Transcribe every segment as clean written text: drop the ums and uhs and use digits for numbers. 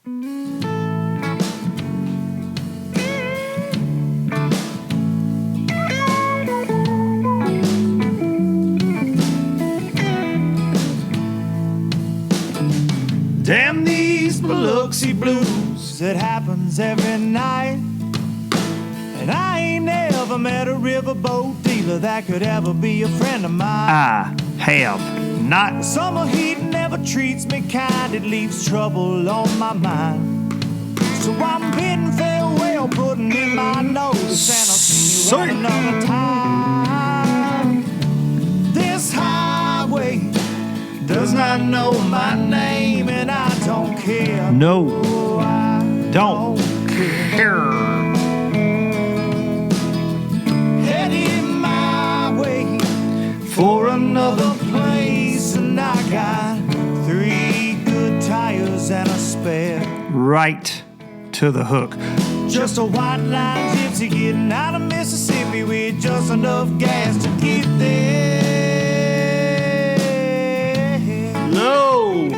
Damn these Biloxi blues, it happens every night. And I ain't ever met a riverboat dealer that could ever be a friend of mine. I have not. Summer heat never treats me kind, it leaves trouble on my mind. So I'm bidding farewell, putting in my notice, and I'll see you at another time. This highway does not know my name, and I don't care. No, I don't care. Headed my way for another place, and I got 3 good tires and a spare. Right to the hook. Just a white line gypsy getting out of Mississippi with just enough gas to get there. Low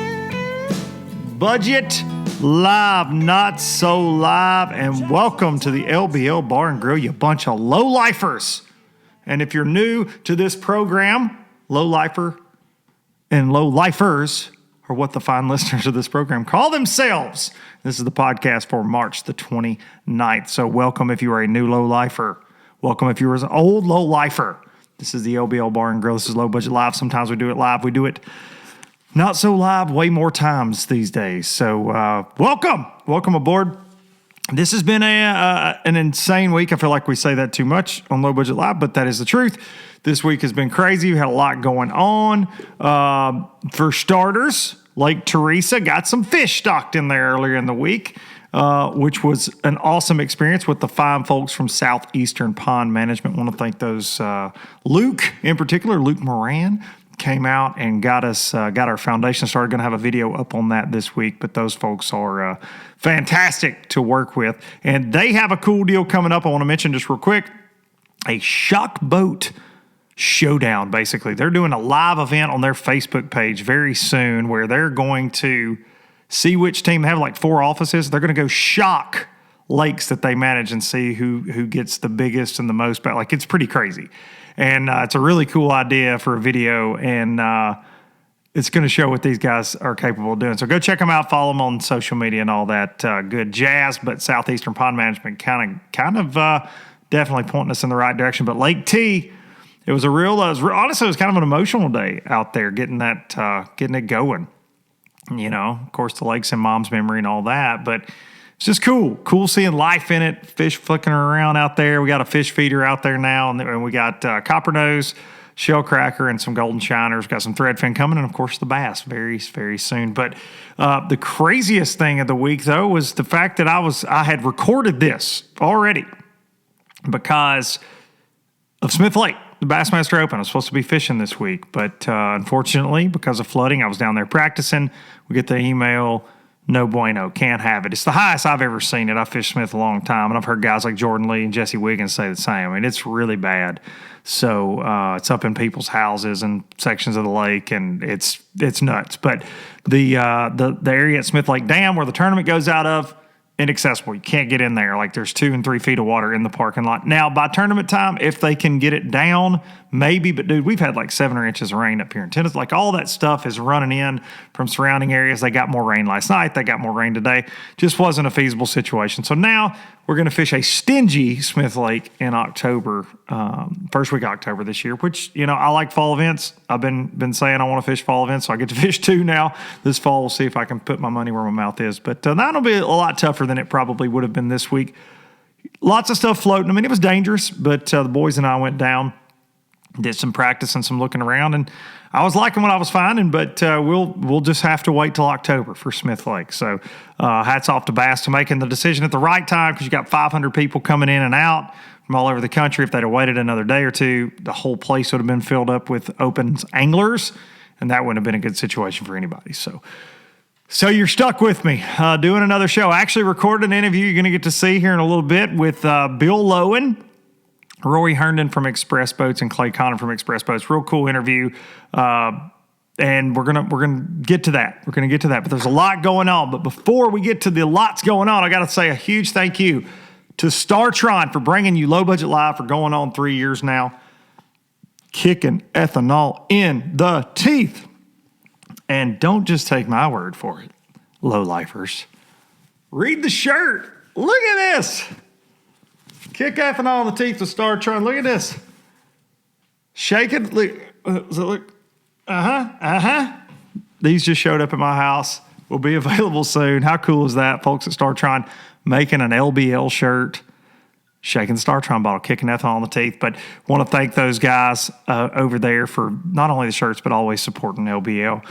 budget live, not so live, and welcome to the LBL Bar and Grill, you bunch of low-lifers. And if you're new to this program, low-lifer and low-lifers are what the fine listeners of this program call themselves. This is the podcast for March the 29th. So welcome if you are a new low-lifer. Welcome if you are an old low-lifer. This is the LBL Bar and Grill. This is Low Budget Live. Sometimes we do it live. We do it not so live way more times these days. So welcome aboard. This has been an insane week. I feel like we say that too much on Low Budget Live, but that is the truth. This week has been crazy. We had a lot going on. For starters, Lake Teresa got some fish stocked in there earlier in the week, which was an awesome experience with the fine folks from Southeastern Pond Management. I want to thank those, Luke in particular, Luke Moran, came out and got our foundation started. Going to have a video up on that this week, but those folks are fantastic to work with. And they have a cool deal coming up I want to mention just real quick. A shock boat showdown, basically. They're doing a live event on their Facebook page very soon where they're going to see which team. They have like 4 offices. They're going to go shock lakes that they manage and see who gets the biggest and the most. But like, it's pretty crazy. And it's a really cool idea for a video, and it's going to show what these guys are capable of doing. So go check them out, follow them on social media and all that good jazz. But Southeastern Pond Management kind of definitely pointing us in the right direction. But Lake T, it was honestly, it was kind of an emotional day out there getting it going. You know, of course, the lake's in mom's memory and all that, but it's just cool seeing life in it, fish flicking around out there. We got a fish feeder out there now, and we got copper nose, shell cracker, and some golden shiners. Got some threadfin coming, and of course the bass very, very soon. But the craziest thing of the week, though, was the fact that I had recorded this already because of Smith Lake, the Bassmaster Open. I was supposed to be fishing this week, but unfortunately, because of flooding, I was down there practicing. We get the email. No bueno, can't have it. It's the highest I've ever seen it. I fished Smith a long time, and I've heard guys like Jordan Lee and Jesse Wiggins say the same. I mean, it's really bad. So it's up in people's houses and sections of the lake, and it's nuts. But the area at Smith Lake Dam where the tournament goes out of, inaccessible. You can't get in there. Like, there's 2 and 3 feet of water in the parking lot. Now, by tournament time, if they can get it down, maybe. But, dude, we've had like 7 or 8 inches of rain up here in Tennessee. Like, all that stuff is running in from surrounding areas. They got more rain last night. They got more rain today. Just wasn't a feasible situation. So now we're going to fish a stingy Smith Lake in October, first week of October this year, which, you know, I like fall events. I've been saying I want to fish fall events, so I get to fish 2 now. This fall, we'll see if I can put my money where my mouth is. But that'll be a lot tougher than it probably would have been this week. Lots of stuff floating. I mean, it was dangerous, but the boys and I went down, did some practice and some looking around, and I was liking what I was finding, but we'll just have to wait till October for Smith Lake. So hats off to Bass to making the decision at the right time, because you got 500 people coming in and out from all over the country. If they'd have waited another day or two, the whole place would have been filled up with Open's anglers, and that wouldn't have been a good situation for anybody. So you're stuck with me doing another show. I actually recorded an interview you're going to get to see here in a little bit with Bill Lowen, Rory Herndon from Xpress Boats, and Clay Connor from Xpress Boats. Real cool interview. And we're gonna get to that. We're gonna get to that. But there's a lot going on. But before we get to the lots going on, I got to say a huge thank you to StarTron for bringing you Low Budget Live for going on 3 years now. Kicking ethanol in the teeth. And don't just take my word for it, low-lifers. Read the shirt. Look at this. Kick ethanol in the teeth with StarTron. Look at this. Shake it. Look. These just showed up at my house. Will be available soon. How cool is that, folks at StarTron making an LBL shirt, shaking the StarTron bottle, kicking ethanol in the teeth. But want to thank those guys over there for not only the shirts, but always supporting LBL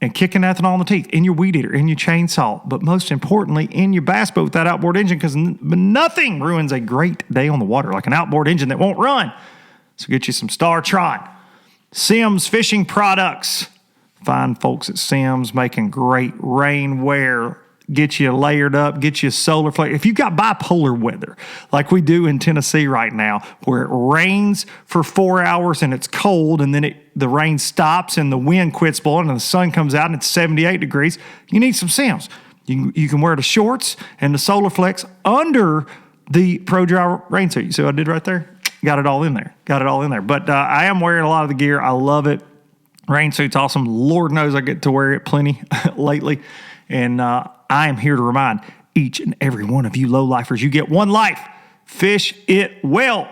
and kicking ethanol in the teeth in your weed eater, in your chainsaw, but most importantly, in your bass boat with that outboard engine, because nothing ruins a great day on the water like an outboard engine that won't run. So get you some StarTron. Sims Fishing Products. Fine folks at Sims making great rainwear. Get you layered up, get you solar flare. If you've got bipolar weather, like we do in Tennessee right now, where it rains for 4 hours and it's cold, and then the rain stops and the wind quits blowing and the sun comes out and it's 78 degrees, you need some Sims. You can wear the shorts and the solar flex under the Pro Dry rain suit. You see what I did right there? Got it all in there. But I am wearing a lot of the gear. I love it. Rain suit's awesome. Lord knows I get to wear it plenty lately. And I am here to remind each and every one of you low-lifers, you get one life. Fish it well.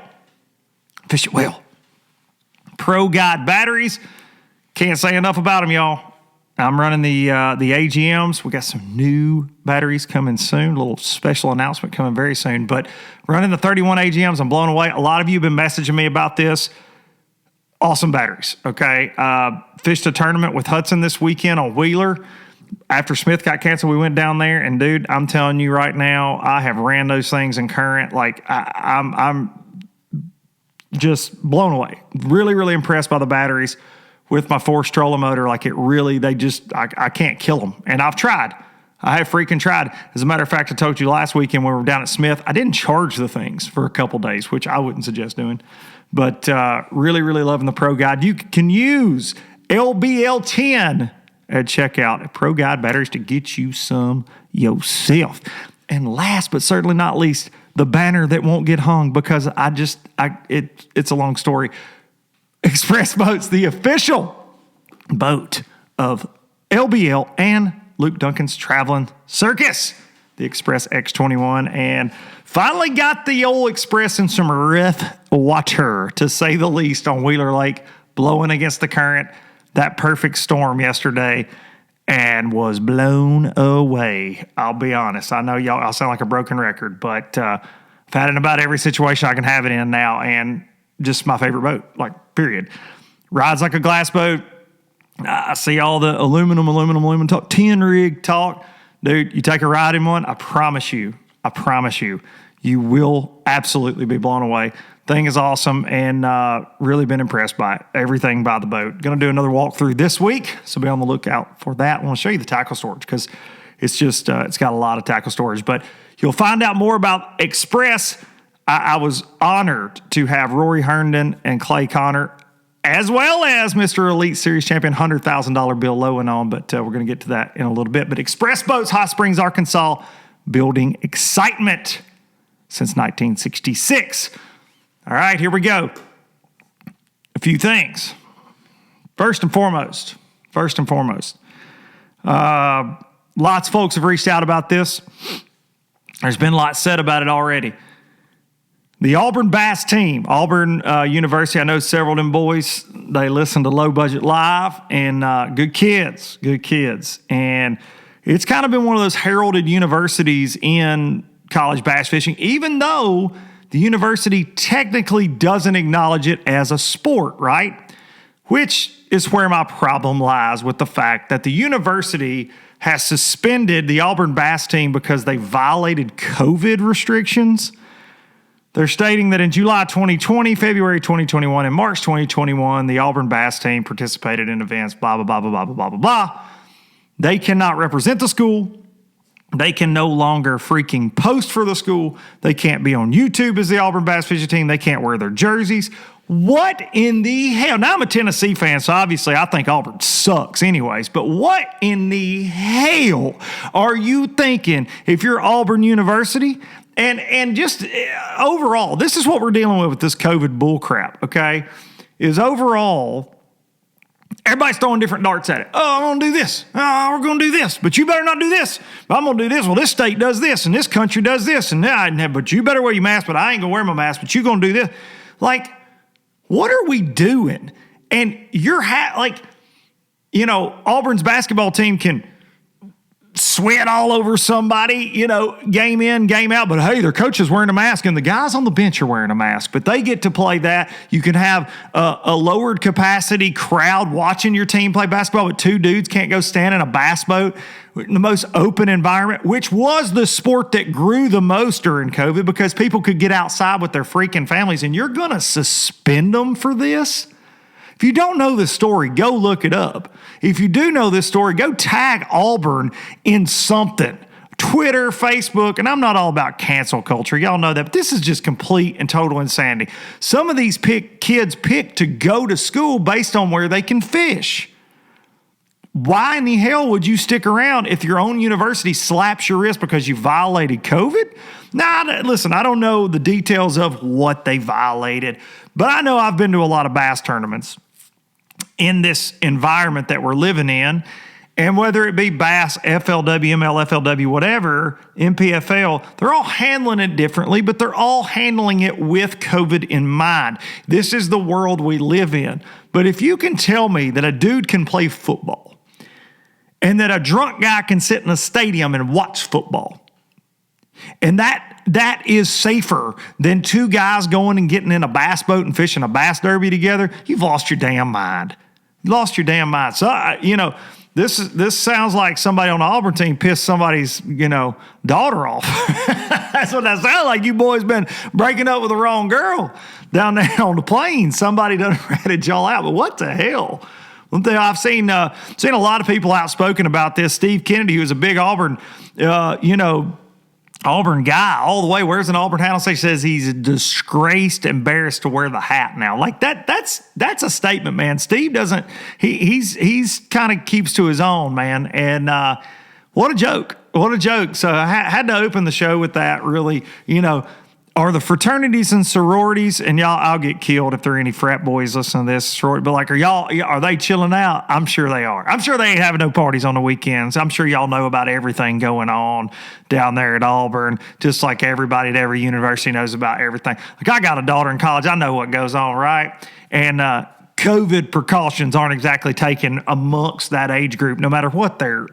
Fish it well. Pro Guide batteries. Can't say enough about them, y'all. I'm running the AGMs. We got some new batteries coming soon. A little special announcement coming very soon. But running the 31 AGMs, I'm blown away. A lot of you have been messaging me about this. Awesome batteries, okay? Fished a tournament with Hudson this weekend on Wheeler. After Smith got canceled, we went down there, and dude, I'm telling you right now, I have ran those things in current. Like I'm just blown away. Really, really impressed by the batteries with my forced trolling motor. Like I can't kill them, and I've tried. I have freaking tried. As a matter of fact, I told you last weekend when we were down at Smith, I didn't charge the things for a couple days, which I wouldn't suggest doing. But really, really loving the Pro Guide. You can use LBL10 at checkout at Pro Guide Batteries to get you some yourself. And last but certainly not least, the banner that won't get hung, because it's a long story. Xpress Boats, the official boat of LBL and Luke Duncan's Traveling Circus, the Xpress X21, and finally got the old Xpress in some rough water, to say the least, on Wheeler Lake, blowing against the current. That perfect storm yesterday, and was blown away. I'll be honest. I know y'all, I'll sound like a broken record, but I've had it in about every situation I can have it in now, and just my favorite boat, like, period. Rides like a glass boat. I see all the aluminum talk, 10 rig talk. Dude, you take a ride in one, I promise you, you will absolutely be blown away. Thing is awesome, and really been impressed by it. Everything by the boat. Going to do another walkthrough this week, so be on the lookout for that. I want to show you the tackle storage, because it's just it's got a lot of tackle storage. But you'll find out more about Xpress. I was honored to have Rory Herndon and Clay Connor, as well as Mr. Elite Series champion, $100,000 Bill Lowen on, but we're going to get to that in a little bit. But Xpress Boats, Hot Springs, Arkansas, building excitement since 1966. All right, here we go. A few things. First and foremost, lots of folks have reached out about this. There's been a lot said about it already. The Auburn Bass team, Auburn University, I know several of them boys, they listen to Low Budget Live, and good kids. And it's kind of been one of those heralded universities in college bass fishing, even though the university technically doesn't acknowledge it as a sport, right? Which is where my problem lies with the fact that the university has suspended the Auburn Bass team because they violated COVID restrictions. They're stating that in July 2020, February 2021, and March 2021, the Auburn Bass team participated in events, blah, blah, blah, blah, blah, blah, blah, blah. They cannot represent the school. They can no longer freaking post for the school. They can't be on YouTube as the Auburn Bass Fishing Team. They can't wear their jerseys. What in the hell? Now, I'm a Tennessee fan, so obviously I think Auburn sucks anyways, but what in the hell are you thinking if you're Auburn University? And just overall, this is what we're dealing with this COVID bullcrap, okay? Is overall, everybody's throwing different darts at it. Oh, I'm going to do this. Oh, we're going to do this. But you better not do this. I'm going to do this. Well, this state does this, and this country does this. But you better wear your mask, but I ain't going to wear my mask, but you're going to do this. Like, what are we doing? And Auburn's basketball team can sweat all over somebody, game in, game out. But hey, their coach is wearing a mask and the guys on the bench are wearing a mask, but they get to play that. You can have a lowered capacity crowd watching your team play basketball, but two dudes can't go stand in a bass boat in the most open environment, which was the sport that grew the most during COVID because people could get outside with their freaking families. And you're going to suspend them for this? If you don't know this story, go look it up. If you do know this story, go tag Auburn in something. Twitter, Facebook, and I'm not all about cancel culture. Y'all know that, but this is just complete and total insanity. Some of these kids pick to go to school based on where they can fish. Why in the hell would you stick around if your own university slaps your wrist because you violated COVID? Listen, I don't know the details of what they violated, but I know I've been to a lot of bass tournaments in this environment that we're living in. And whether it be bass, FLW, MLFLW, whatever, MPFL, they're all handling it differently, but they're all handling it with COVID in mind. This is the world we live in. But if you can tell me that a dude can play football, and that a drunk guy can sit in a stadium and watch football, and that is safer than two guys going and getting in a bass boat and fishing a bass derby together, you've lost your damn mind. You lost your damn mind. So, this sounds like somebody on the Auburn team pissed somebody's, daughter off. That's what that sounds like. You boys been breaking up with the wrong girl down there on the plains. Somebody done ratted y'all out. But what the hell? One thing I've seen a lot of people outspoken about this. Steve Kennedy, who was a big Auburn, Auburn guy all the way, wears an Auburn hat on stage, says he's disgraced, embarrassed to wear the hat now. Like that's a statement, man. Steve doesn't, he's kind of keeps to his own, man. And what a joke. What a joke. So I had to open the show with that, really, are the fraternities and sororities, and y'all, I'll get killed if there are any frat boys listening to this sorority, but like, are they chilling out? I'm sure they are. I'm sure they ain't having no parties on the weekends. I'm sure y'all know about everything going on down there at Auburn, just like everybody at every university knows about everything. Like, I got a daughter in college. I know what goes on, right? And COVID precautions aren't exactly taken amongst that age group, no matter what they're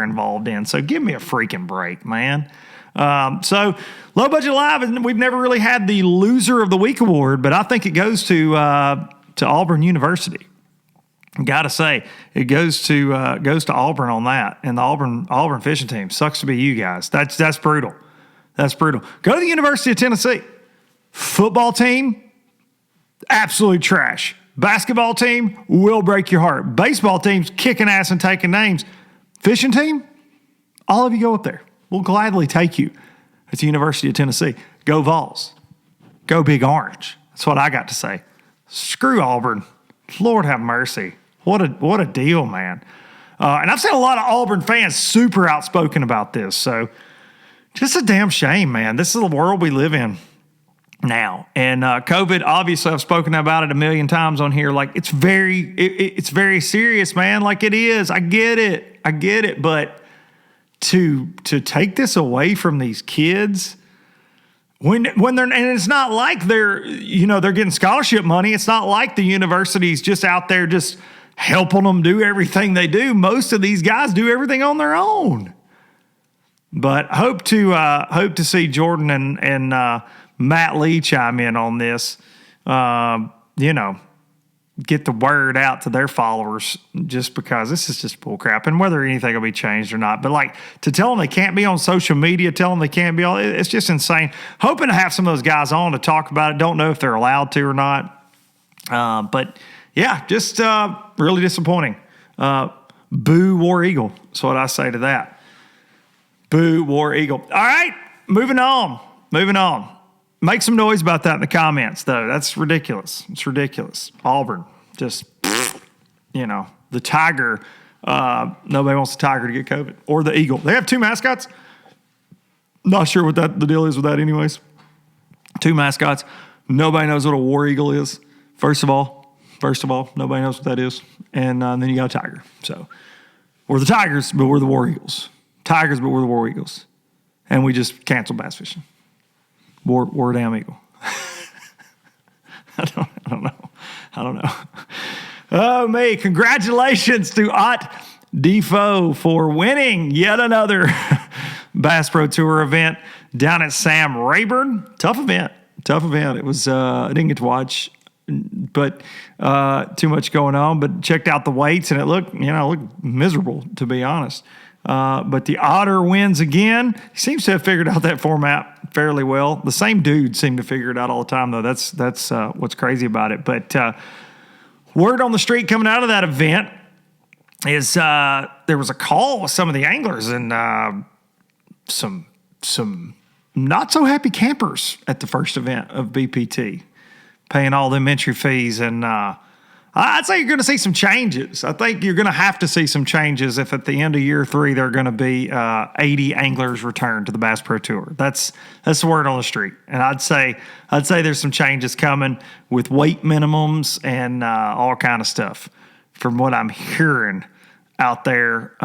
involved in. So give me a freaking break, man. So Low Budget Live, and we've never really had the Loser of the Week award, but I think it goes to Auburn University. Got to say, it goes to Auburn on that, and the Auburn fishing team. Sucks to be you guys. That's brutal. That's brutal. Go to the University of Tennessee. Football team, absolute trash. Basketball team will break your heart. Baseball team's kicking ass and taking names. Fishing team, all of you go up there. We'll gladly take you at the University of Tennessee. Go Vols. Go Big Orange. That's what I got to say. Screw Auburn. Lord have mercy. What a deal, man. And I've seen a lot of Auburn fans super outspoken about this. So just a damn shame, man. This is the world we live in now. And COVID, obviously, I've spoken about it a million times on here. Like, it's very serious, man. Like, it is. I get it. But to take this away from these kids when they're, and it's not like they're getting scholarship money. It's not like the university's just out there just helping them do everything they do. Most of these guys do everything on their own. But hope to see Jordan and Matt Lee chime in on this. Get the word out to their followers, just because this is just bull crap, and whether anything will be changed or not. But like, to tell them they can't be on social media, tell them they can't be on, it's just insane. Hoping to have some of those guys on to talk about it. Don't know if they're allowed to or not. But yeah, just really disappointing. Boo War Eagle. That's what I say to that. Boo War Eagle. All right, moving on. Make some noise about that in the comments, though. That's ridiculous. It's ridiculous. Auburn, just, the Tiger. Nobody wants the Tiger to get COVID. Or the Eagle. They have 2 mascots. Not sure what the deal is with that anyways. 2 mascots. Nobody knows what a war eagle is. First of all, nobody knows what that is. And then you got a tiger. So we're the Tigers, but we're the war eagles. Tigers, but we're the war eagles. And we just canceled bass fishing. War damn eagle. I don't know. Oh, me. Congratulations to Ott Defoe for winning yet another Bass Pro Tour event down at Sam Rayburn. Tough event. It was, I didn't get to watch, but too much going on. But checked out the weights, and it looked miserable, to be honest. But the Otter wins again. He seems to have figured out that format fairly well. The same dude seemed to figure it out all the time, though. That's what's crazy about it. But word on the street coming out of that event is there was a call with some of the anglers and some not so happy campers at the first event of BPT, paying all them entry fees. And I'd say you're going to see some changes. I think you're going to have to see some changes if at the end of year 3 there are going to be 80 anglers return to the Bass Pro Tour. That's the word on the street. And I'd say there's some changes coming with weight minimums and all kind of stuff from what I'm hearing out there.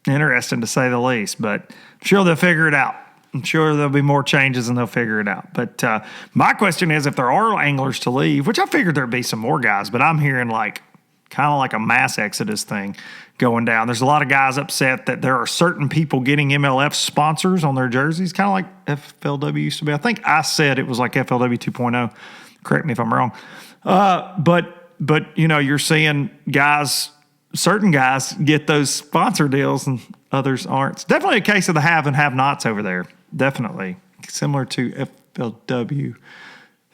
Interesting to say the least, but I'm sure they'll figure it out. I'm sure there'll be more changes and they'll figure it out. But my question is, if there are anglers to leave, which I figured there'd be some more guys, but I'm hearing kind of like a mass exodus thing going down. There's a lot of guys upset that there are certain people getting MLF sponsors on their jerseys, kind of like FLW used to be. I think I said it was like FLW 2.0. Correct me if I'm wrong. But you're seeing certain guys get those sponsor deals and others aren't. It's definitely a case of the have and have-nots over there. Definitely. Similar to FLW,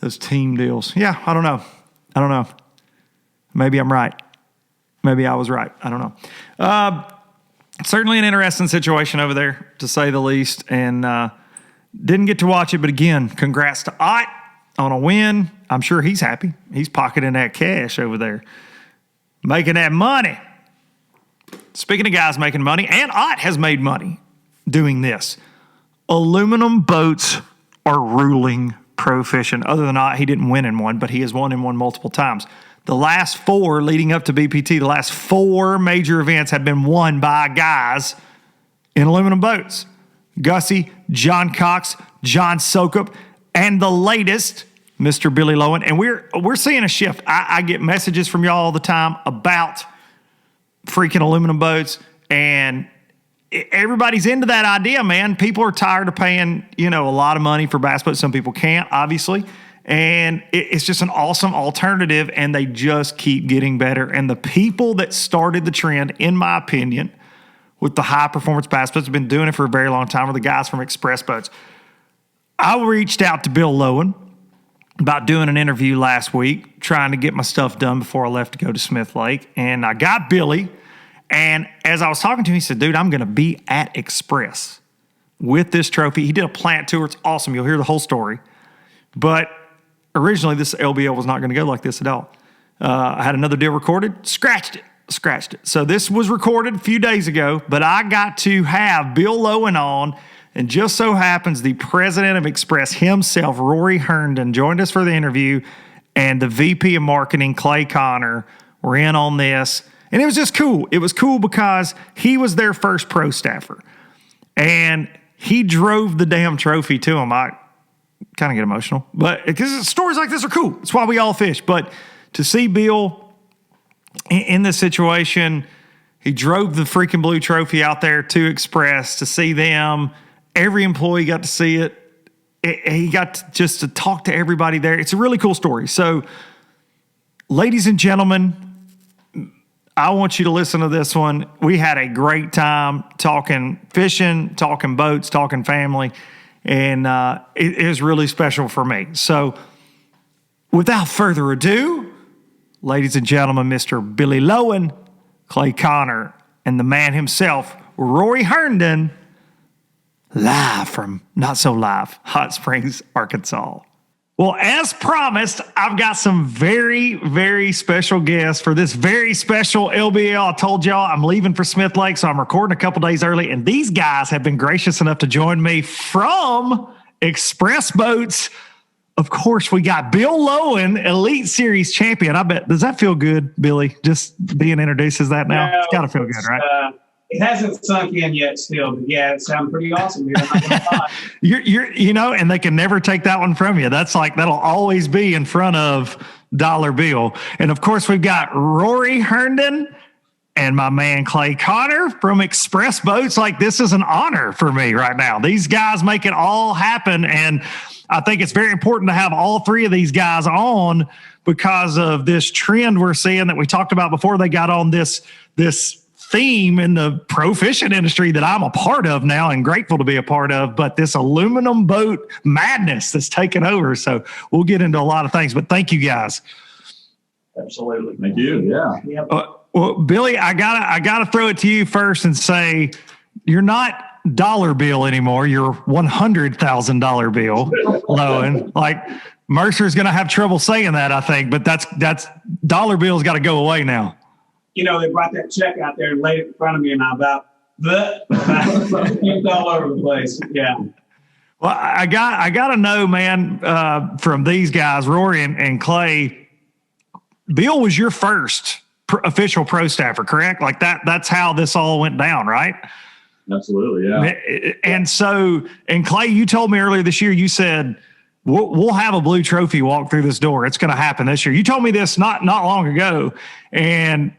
those team deals. Yeah, I don't know. Maybe I'm right. Maybe I was right. I don't know. Certainly an interesting situation over there, to say the least. And didn't get to watch it, but again, congrats to Ott on a win. I'm sure he's happy. He's pocketing that cash over there, making that money. Speaking of guys making money, and Ott has made money doing this. Aluminum boats are ruling pro fishing. Other than Ott, he didn't win in one, but he has won in one multiple times. The last 4 leading up to BPT, the last 4 major events have been won by guys in aluminum boats. Gussie, John Cox, John Sokup, and the latest, Mr. Billy Lowen. And we're seeing a shift. I get messages from y'all all the time about freaking aluminum boats, and everybody's into that idea, man. People are tired of paying, a lot of money for bass boats. Some people can't, obviously. And it's just an awesome alternative, and they just keep getting better. And the people that started the trend, in my opinion, with the high-performance bass boats, have been doing it for a very long time, are the guys from Xpress Boats. I reached out to Bill Lowen about doing an interview last week, trying to get my stuff done before I left to go to Smith Lake. And I got Billy, and as I was talking to him, he said, dude, I'm going to be at Xpress with this trophy. He did a plant tour. It's awesome. You'll hear the whole story. But originally, this LBL was not going to go like this at all. I had another deal recorded, scratched it. So this was recorded a few days ago, but I got to have Bill Lowen on. And just so happens the president of Xpress himself, Rory Herndon, joined us for the interview, and the VP of marketing, Clay Connor, were in on this. And it was just cool. It was cool because he was their first pro staffer. And he drove the damn trophy to him. I kind of get emotional. But because stories like this are cool. It's why we all fish. But to see Bill in this situation, he drove the freaking blue trophy out there to Xpress to see them. Every employee got to see it. He got just to talk to everybody there. It's a really cool story. So, ladies and gentlemen, I want you to listen to this one. We had a great time talking fishing, talking boats, talking family, and it is really special for me. So, without further ado, ladies and gentlemen, Mr. Billy Lowen, Clay Connor, and the man himself, Rory Herndon. live from Not So Live, Hot Springs, Arkansas. Well, as promised, I've got some very, very special guests for this very special LBL. I told y'all I'm leaving for Smith Lake, so I'm recording a couple days early, and these guys have been gracious enough to join me from Xpress Boats. Of course, we got Bill Lowen, Elite Series champion. I bet, does that feel good, Billy? Just being introduced as that now? It's got to feel good, right? It hasn't sunk in yet still, but yeah, it sounds pretty awesome here. you're, and they can never take that one from you. That's like, that'll always be in front of Dollar Bill. And of course, we've got Rory Herndon and my man Clay Connor from Xpress Boats. Like, this is an honor for me right now. These guys make it all happen. And I think it's very important to have all three of these guys on because of this trend we're seeing that we talked about before they got on this theme in the pro fishing industry that I'm a part of now and grateful to be a part of, but this aluminum boat madness that's taken over. So we'll get into a lot of things, but thank you guys. Absolutely. Thank you. Yeah. Well, Billy, I gotta throw it to you first and say, you're not Dollar Bill anymore. You're $100,000 bill, Lowen. Like, Mercer's going to have trouble saying that, I think, but that's Dollar Bill's got to go away now. You know, they brought that check out there and laid it in front of me, and I about all over the place. Yeah. Well, I got to know, man, from these guys, Rory and Clay. Bill was your first official pro staffer, correct? Like that's how this all went down, right? Absolutely, yeah. And so, and Clay, you told me earlier this year, you said we'll have a blue trophy walk through this door. It's going to happen this year. You told me this not long ago, and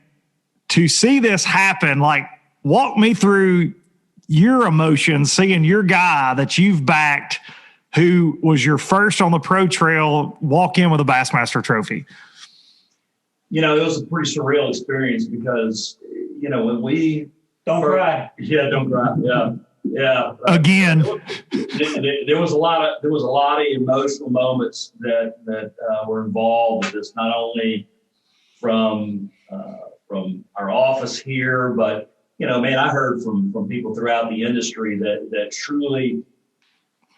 to see this happen, like, walk me through your emotions, seeing your guy that you've backed, who was your first on the pro trail, walk in with a Bassmaster trophy. You know, it was a pretty surreal experience because, you know, when we Don't cry. Yeah, don't cry. Yeah. Again, there was a lot of emotional moments that were involved with this, not only from our office here, but, you know, man, I heard from people throughout the industry that truly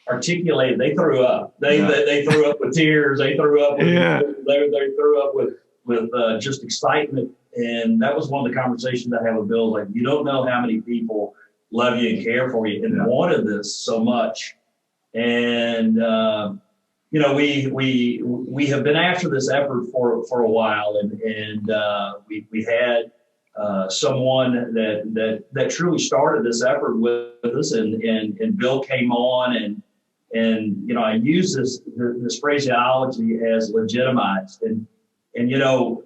articulated. They threw up. They threw up with tears. They threw up. They threw up with just excitement. And that was one of the conversations I had with Bill. Like, you don't know how many people love you and care for you and wanted this so much. And, you know, we have been after this effort for a while, and we had someone that truly started this effort with us, and Bill came on, and you know, I use this phraseology as legitimized, and you know,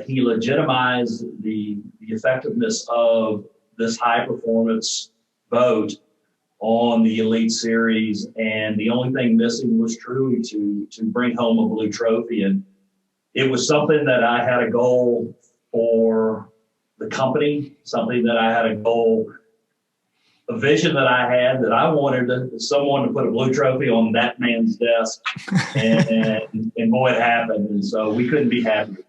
he legitimized the effectiveness of this high performance boat on the Elite Series, and the only thing missing was truly to bring home a blue trophy. And it was something that I had a goal for the company, something that I had a vision that I had, that I wanted someone to put a blue trophy on that man's desk, and boy, it happened. And so we couldn't be happier.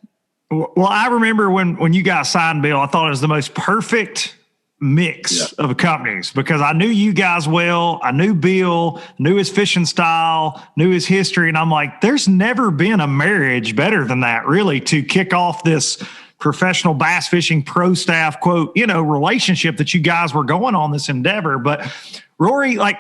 Well, I remember when you guys signed Bill, I thought it was the most perfect mix of companies, because I knew you guys well. I knew Bill, knew his fishing style, knew his history. And I'm like, there's never been a marriage better than that, really, to kick off this professional bass fishing pro staff, quote, you know, relationship that you guys were going on this endeavor. But Rory, like,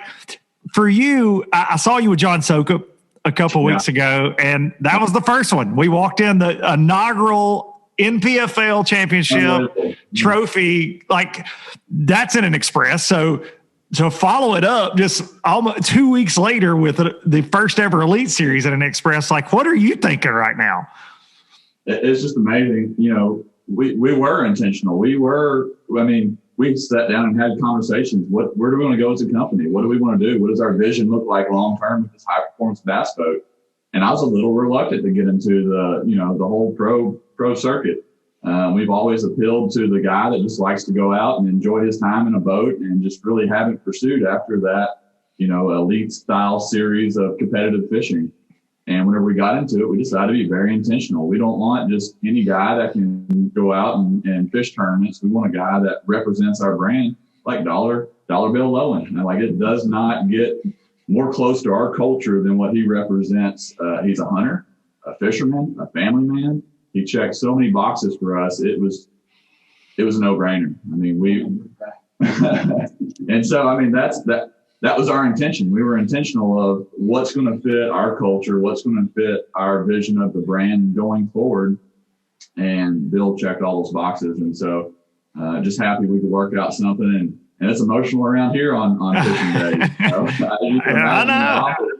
for you, I saw you with John Sokup a couple weeks ago, and that was the first one. We walked in the inaugural NPFL championship trophy. Like, that's in an Express. So to follow it up just almost 2 weeks later with the first ever Elite Series at an Express, like, what are you thinking right now? It's just amazing. You know, we were intentional. We sat down and had conversations. Where do we want to go as a company? What do we want to do? What does our vision look like long term with this high performance bass boat? And I was a little reluctant to get into the whole pro circuit. We've always appealed to the guy that just likes to go out and enjoy his time in a boat, and just really haven't pursued after that, you know, elite style series of competitive fishing. And whenever we got into it, we decided to be very intentional. We don't want just any guy that can go out and fish tournaments. We want a guy that represents our brand like dollar bill Lowen. And like, it does not get more close to our culture than what he represents. He's a hunter, a fisherman, a family man. He checked so many boxes for us. It was a no-brainer. I mean, and so, I mean, that was our intention. We were intentional of what's going to fit our culture, what's going to fit our vision of the brand going forward. And Bill checked all those boxes. And so just happy we could work out something. And it's emotional around here on fishing days. You know? I know.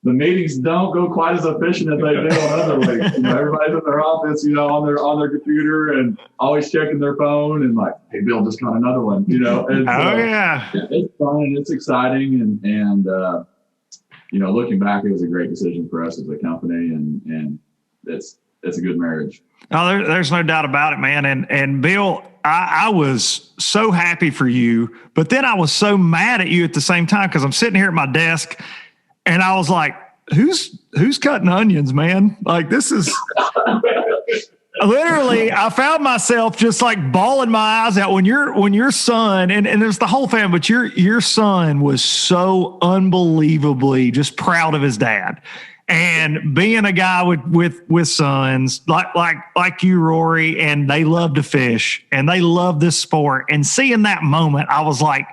The meetings don't go quite as efficient as they do on other weeks. You know, everybody's in their office, you know, on their computer and always checking their phone and like, hey, Bill just caught another one, you know. And yeah, it's fun and it's exciting and you know, looking back, it was a great decision for us as a company and it's a good marriage. No, there's no doubt about it, man. And Bill, I was so happy for you, but then I was so mad at you at the same time because I'm sitting here at my desk and I was like, who's cutting onions, man? Like, this is literally, I found myself just like bawling my eyes out when your son, and there's the whole family, but your son was so unbelievably just proud of his dad. And being a guy with sons like you, Rory, and they love to fish and they love this sport, and seeing that moment, I was like,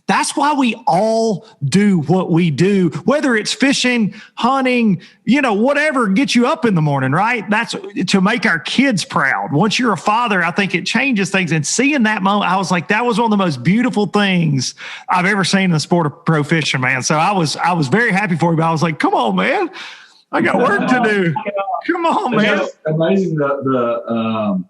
that's why we all do what we do, whether it's fishing, hunting, you know, whatever gets you up in the morning, right? That's to make our kids proud. Once you're a father, I think it changes things. And seeing that moment, I was like, that was one of the most beautiful things I've ever seen in the sport of pro fishing, man. So I was very happy for you, but I was like, come on, man. I got work to do. Come on, man. It's amazing the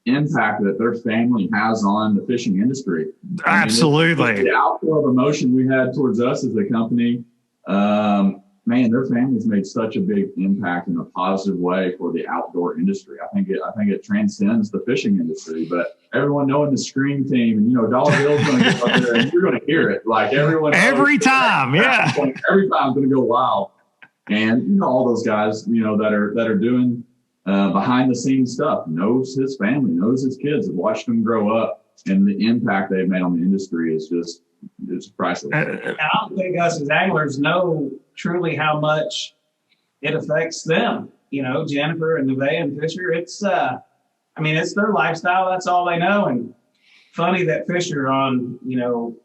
impact that their family has on the fishing industry. Absolutely. I mean, the outflow of emotion we had towards us as a company, man, their families made such a big impact in a positive way for the outdoor industry. I think it transcends the fishing industry, but everyone knowing the Scream team and, you know, Dollar Bill's going to go up there and you're going to hear it. Like everyone. Every time. Yeah. Every time I'm going to go, wow. And, you know, all those guys, you know, that are doing behind the scenes stuff, knows his family, knows his kids, have watched them grow up, and the impact they've made on the industry is just, it's priceless. I don't think us as anglers know truly how much it affects them. You know, Jennifer and Nevaeh and Fisher, it's their lifestyle. That's all they know. And funny that Fisher on, you know,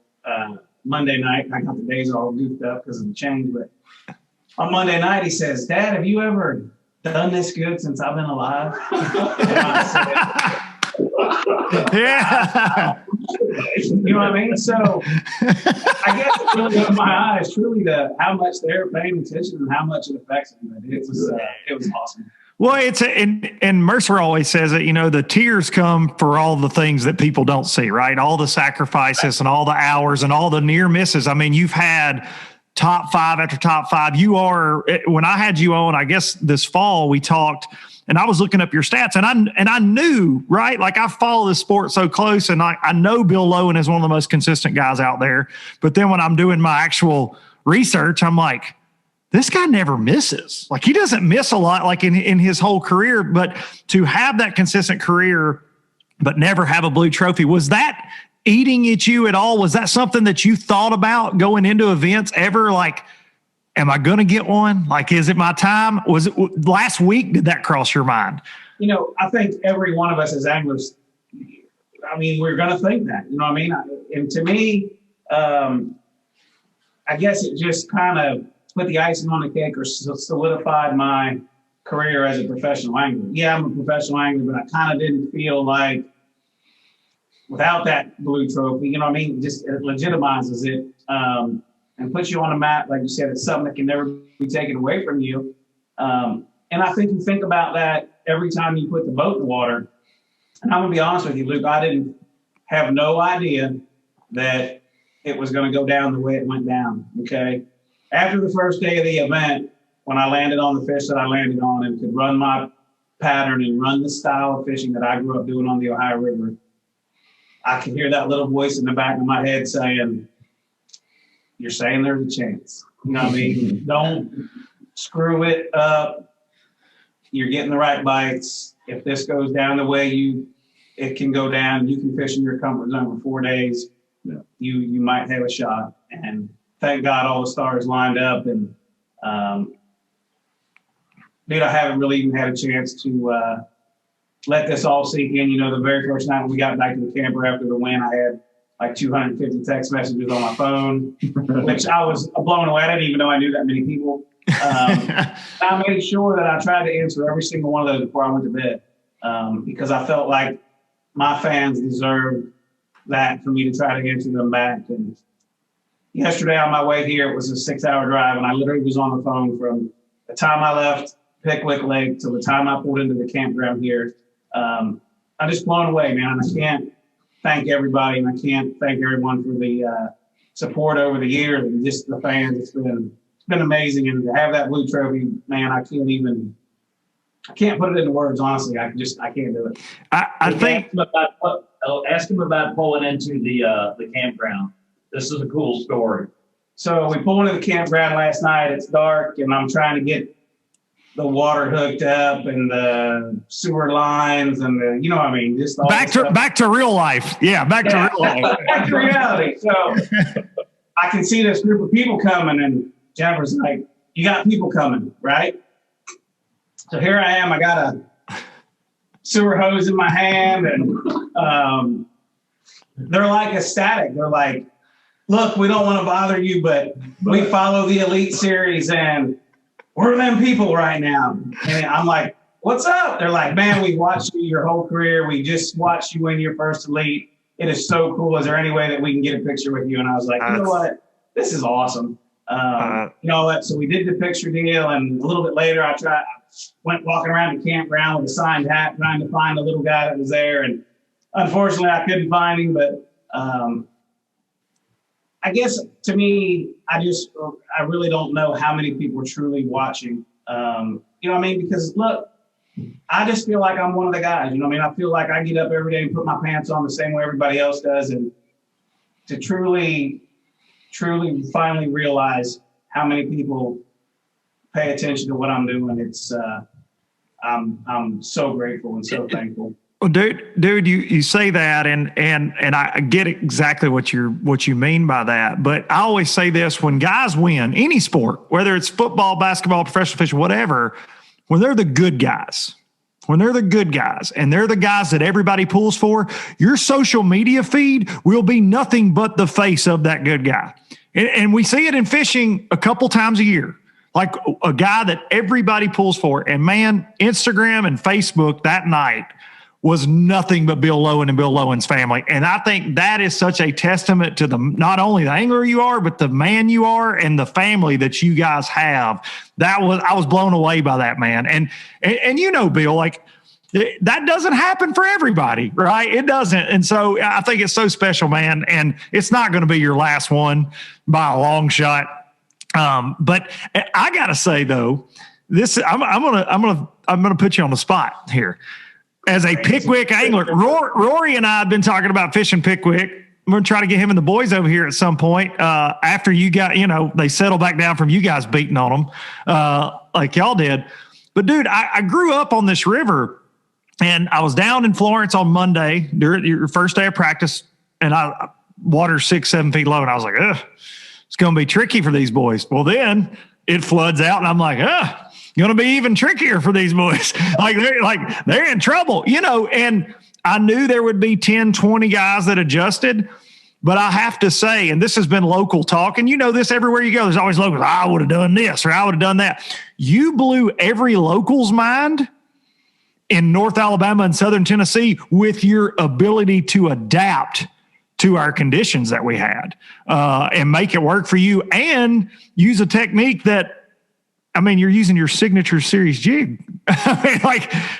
Monday night, I got the days all goofed up because of the change, but on Monday night, he says, Dad, have you ever done this good since I've been alive? Yeah. You know what I mean? So I guess it really opened my eyes truly to how much they're paying attention and how much it affects them. It was awesome. Well, and Mercer always says that, you know, the tears come for all the things that people don't see, right? All the sacrifices and all the hours and all the near misses. I mean, you've had top 5 after top 5. You are, when I had you on, I guess this fall, we talked and I was looking up your stats and I knew, right? Like I follow this sport so close and I know Bill Lowen is one of the most consistent guys out there. But then when I'm doing my actual research, I'm like, this guy never misses. Like he doesn't miss a lot like in his whole career, but to have that consistent career, but never have a blue trophy, was that eating at you at all? Was that something that you thought about going into events ever? Like, am I going to get one? Like, is it my time? Was it last week? Did that cross your mind? You know, I think every one of us as anglers, I mean, we're going to think that, you know what I mean? And to me, I guess it just kind of put the icing on the cake or solidified my career as a professional angler. Yeah, I'm a professional angler, but I kind of didn't feel like without that blue trophy, you know what I mean? Just it legitimizes it and puts you on a map. Like you said, it's something that can never be taken away from you. And I think you think about that every time you put the boat in the water. And I'm going to be honest with you, Luke, I didn't have no idea that it was going to go down the way it went down, okay? After the first day of the event, when I landed on the fish that I landed on and could run my pattern and run the style of fishing that I grew up doing on the Ohio River, I could hear that little voice in the back of my head saying, you're saying there's a chance. You know what I mean? Don't screw it up. You're getting the right bites. If this goes down the way it can go down, you can fish in your comfort zone for 4 days. you might have a shot. And thank God all the stars lined up. And dude, I haven't really even had a chance to let this all sink in. You know, the very first night when we got back to the camper after the win, I had like 250 text messages on my phone, which I was blown away. I didn't even know I knew that many people. I made sure that I tried to answer every single one of those before I went to bed, because I felt like my fans deserved that for me to try to answer them back. And yesterday on my way here, it was a 6-hour drive, and I literally was on the phone from the time I left Pickwick Lake till the time I pulled into the campground here. I'm just blown away, man. I can't thank everybody, and I can't thank everyone for the support over the years and just the fans. It's been amazing, and to have that blue trophy, man, I can't put it into words. Honestly, I can't do it. I think ask him about pulling into the campground. This is a cool story. So we pulled into the campground last night. It's dark, and I'm trying to get the water hooked up and the sewer lines and the, you know what I mean? Just all back to real life. Yeah, back to real life. Back to reality. So I can see this group of people coming, and Jennifer's like, you got people coming, right? So here I am. I got a sewer hose in my hand, and they're like ecstatic. They're like, look, we don't want to bother you, but we follow the Elite Series, and we're them people right now. And I'm like, what's up? They're like, man, we watched you your whole career. We just watched you win your first Elite. It is so cool. Is there any way that we can get a picture with you? And I was like, you know what? This is awesome. You know what? So we did the picture deal. And a little bit later, I went walking around the campground with a signed hat, trying to find the little guy that was there. And unfortunately, I couldn't find him. But I guess to me, I really don't know how many people are truly watching. You know what I mean? Because look, I just feel like I'm one of the guys. You know what I mean? I feel like I get up every day and put my pants on the same way everybody else does. And to truly finally realize how many people pay attention to what I'm doing, it's I'm so grateful and so thankful. Well, dude, you say that, and I get exactly what you mean by that. But I always say this: when guys win any sport, whether it's football, basketball, professional fishing, whatever, when they're the good guys, and they're the guys that everybody pulls for, your social media feed will be nothing but the face of that good guy. And we see it in fishing a couple times a year. Like a guy that everybody pulls for. And man, Instagram and Facebook that night was nothing but Bill Lowen and Bill Lowen's family. And I think that is such a testament to not only the angler you are, but the man you are and the family that you guys have. I was blown away by that, man. And you know, Bill, like that doesn't happen for everybody, right? It doesn't. And so I think it's so special, man. And it's not going to be your last one by a long shot. But I gotta say though, I'm gonna put you on the spot here. As a Pickwick angler, Rory and I have been talking about fishing Pickwick. We're gonna try to get him and the boys over here at some point. After you got, they settle back down from you guys beating on them, like y'all did. But dude, I grew up on this river, and I was down in Florence on Monday during your first day of practice, and water's 6-7 feet low, and I was like, ugh. It's going to be tricky for these boys. Well, then it floods out, and I'm like, going to be even trickier for these boys. they're in trouble, and I knew there would be 10, 20 guys that adjusted, but I have to say, and this has been local talk, and you know this everywhere you go, there's always locals, I would have done this, or I would have done that. You blew every local's mind in North Alabama and Southern Tennessee with your ability to adapt to our conditions that we had, and make it work for you, and use a technique that, you're using your signature series jig.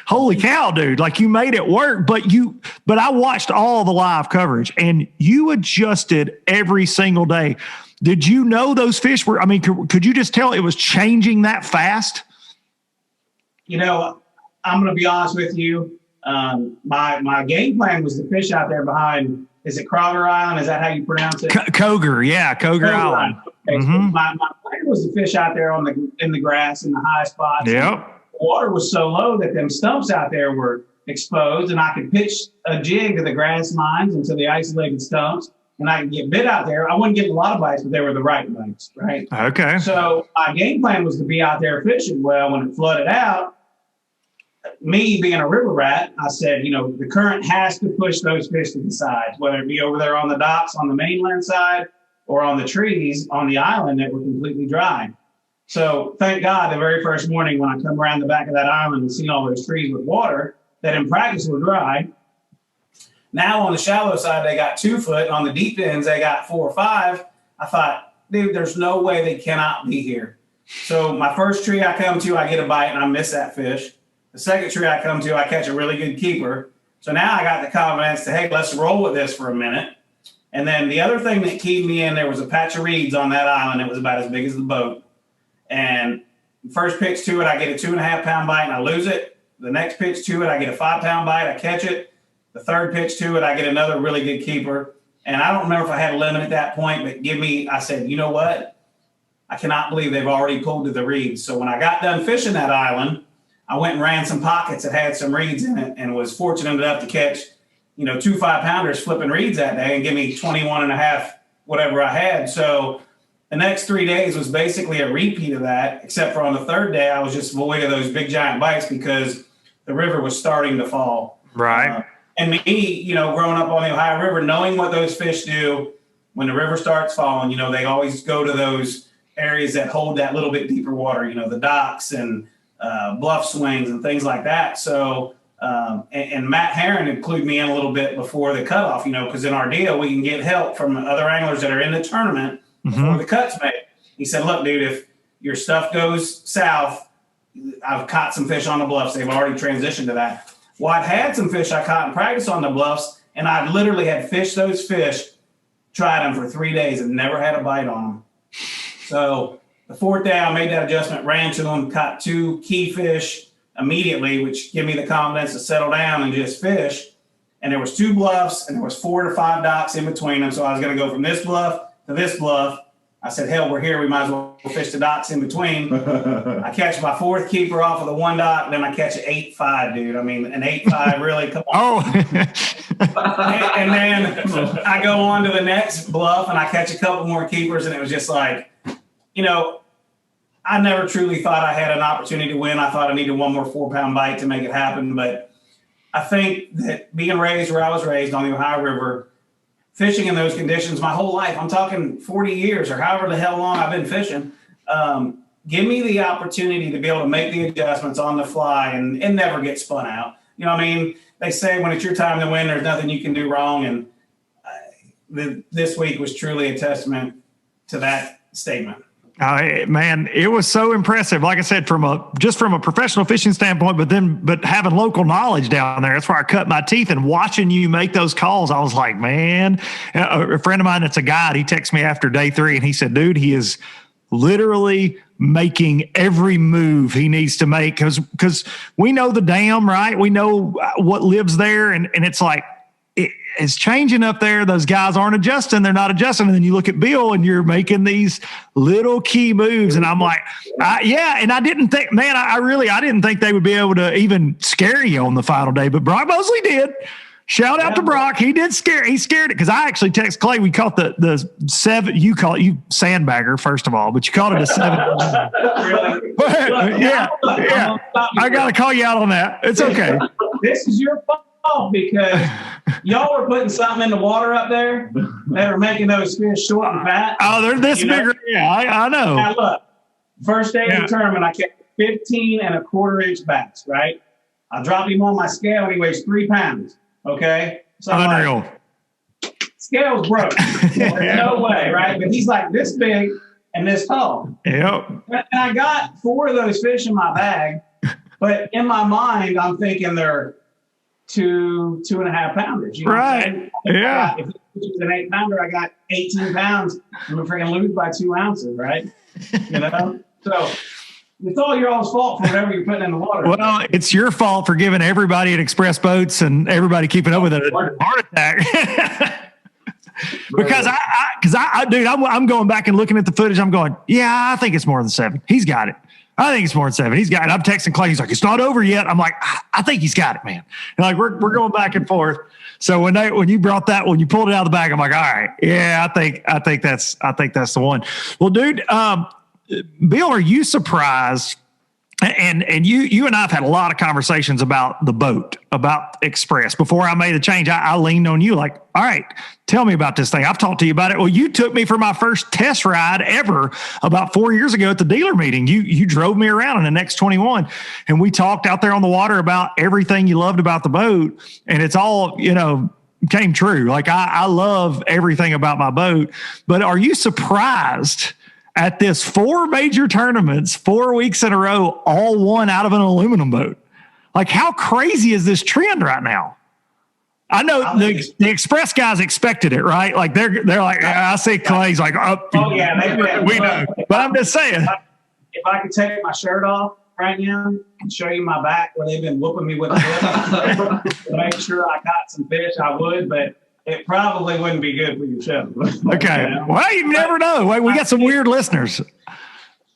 Holy cow, dude, you made it work, but I watched all the live coverage, and you adjusted every single day. Did you know those fish were, could you just tell it was changing that fast? I'm going to be honest with you. My game plan was to fish out there behind, is it Kroger Island? Is that how you pronounce it? Koger, yeah, Koger Island. Okay, so my plan was to fish out there in the grass in the high spots. Yep. The water was so low that them stumps out there were exposed, and I could pitch a jig to the grass lines and to the isolated stumps and I could get bit out there. I wouldn't get a lot of bites, but they were the right bites, right? Okay. So my game plan was to be out there fishing. Well, when it flooded out, me being a river rat, I said, the current has to push those fish to the sides, whether it be over there on the docks on the mainland side or on the trees on the island that were completely dry. So thank God the very first morning when I come around the back of that island and seen all those trees with water that in practice were dry. Now on the shallow side, they got 2 foot. On the deep ends, they got 4 or 5. I thought, dude, there's no way they cannot be here. So my first tree I come to, I get a bite and I miss that fish. The second tree I come to, I catch a really good keeper. So now I got the confidence to, hey, let's roll with this for a minute. And then the other thing that keyed me in, there was a patch of reeds on that island. It was about as big as the boat. And first pitch to it, I get a 2.5 pound bite and I lose it. The next pitch to it, I get a 5 pound bite, I catch it. The third pitch to it, I get another really good keeper. And I don't remember if I had a limit at that point, but I said, you know what? I cannot believe they've already pulled to the reeds. So when I got done fishing that island, I went and ran some pockets that had some reeds in it and was fortunate enough to catch, 2 5-pounders flipping reeds that day and give me 21.5, whatever I had. So the next 3 days was basically a repeat of that, except for on the third day, I was just void of those big giant bites because the river was starting to fall. Right. And me, growing up on the Ohio River, knowing what those fish do when the river starts falling, they always go to those areas that hold that little bit deeper water, the docks and bluff swings and things like that. So, and Matt Herron included me in a little bit before the cutoff, because in our deal, we can get help from other anglers that are in the tournament before the cut's made. He said, look, dude, if your stuff goes south, I've caught some fish on the bluffs. They've already transitioned to that. Well, I'd had some fish I caught in practice on the bluffs, and I literally had fished those fish, tried them for 3 days, and never had a bite on them. So the fourth day, I made that adjustment, ran to them, caught 2 key fish immediately, which gave me the confidence to settle down and just fish. And there was 2 bluffs, and there was 4 to 5 docks in between them. So I was going to go from this bluff to this bluff. I said, hell, we're here. We might as well fish the docks in between. I catch my 4th keeper off of the 1 dock, and then I catch an 8.5, dude. I mean, an 8.5 really, come on. And then I go on to the next bluff, and I catch a couple more keepers, and it was just like, I never truly thought I had an opportunity to win. I thought I needed 1 more 4-pound bite to make it happen. But I think that being raised where I was raised on the Ohio River, fishing in those conditions my whole life, I'm talking 40 years or however the hell long I've been fishing, give me the opportunity to be able to make the adjustments on the fly and never get spun out. You know what I mean? They say when it's your time to win, there's nothing you can do wrong. And this week was truly a testament to that statement. Man, it was so impressive. Like I said, from a professional fishing standpoint, but having local knowledge down there, that's where I cut my teeth. And watching you make those calls, I was like, man. A friend of mine that's a guide, he texted me after day 3, and he said, dude, he is literally making every move he needs to make because we know the dam, right? We know what lives there, and it's like, it's changing up there. Those guys aren't adjusting. They're not adjusting. And then you look at Bill and you're making these little key moves. And I'm like, and I didn't think, man, I didn't think they would be able to even scare you on the final day, but Brock Mosley did. Shout out to Brock. He did scare. He scared it. Cause I actually text Clay. We caught the 7, you sandbagger first of all, but you called it a 7. Yeah. I got to call you out on that. It's okay. This is your fault because y'all were putting something in the water up there that are making those fish short and fat. Oh, they're this bigger. Yeah, I know. Now look, first day of the tournament, I kept 15.25-inch bass, right? I dropped him on my scale and he weighs 3 pounds. Okay. So unreal. Scale's broke. There's no way, right? But he's like this big and this tall. Yep. And I got 4 of those fish in my bag, but in my mind, I'm thinking they're 2.5 pounders. You know right. Yeah. If it was an 8-pounder, I got 18 pounds. I'm going to freaking lose by 2 ounces, right? So it's all your all's fault for whatever you're putting in the water. Well, it's your fault for giving everybody at Xpress Boats and everybody keeping up with it a heart attack. Because dude, I'm going back and looking at the footage. I'm going, yeah, I think it's more than 7. He's got it. I think it's more than 7. He's got it. I'm texting Clay. He's like, it's not over yet. I'm like, I think he's got it, man. And like, we're going back and forth. So when you brought that, when you pulled it out of the bag, I'm like, all right, yeah, I think that's the one. Well, dude, Bill, are you surprised? And you and I have had a lot of conversations about the boat, about Xpress. Before I made the change, I leaned on you like, all right, tell me about this thing. I've talked to you about it. Well, you took me for my first test ride ever about 4 years ago at the dealer meeting. You drove me around in an X21, and we talked out there on the water about everything you loved about the boat, and it's all, came true. Like I love everything about my boat. But are you surprised at this 4 major tournaments, 4 weeks in a row, all won out of an aluminum boat? Like, how crazy is this trend right now? I know the Xpress guys expected it, right? Like they're like, I see Clay's like, oh yeah, we know. But I'm just saying, if I could take my shirt off right now and show you my back where they've been whooping me with a whip to make sure I got some fish, I would, but it probably wouldn't be good for your show. Okay. Well, you never know. We got some weird listeners.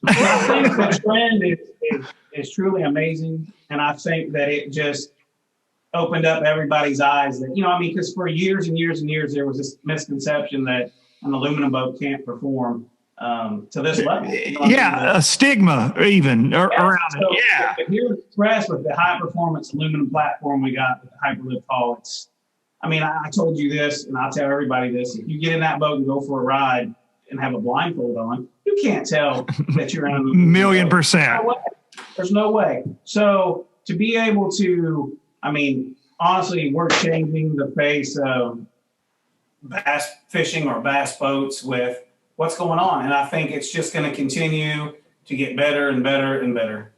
I think the trend is truly amazing. And I think that it just opened up everybody's eyes that, because for years and years and years, there was this misconception that an aluminum boat can't perform to this level. A stigma even around so, it. Yeah. But here at Xpress with the high performance aluminum platform we got with the Hyperlift hull, I told you this, and I'll tell everybody this. If you get in that boat and go for a ride and have a blindfold on, you can't tell that you're on a $1,000,000%. There's no way. So to be able to, honestly, we're changing the face of bass fishing or bass boats with what's going on. And I think it's just going to continue to get better and better and better.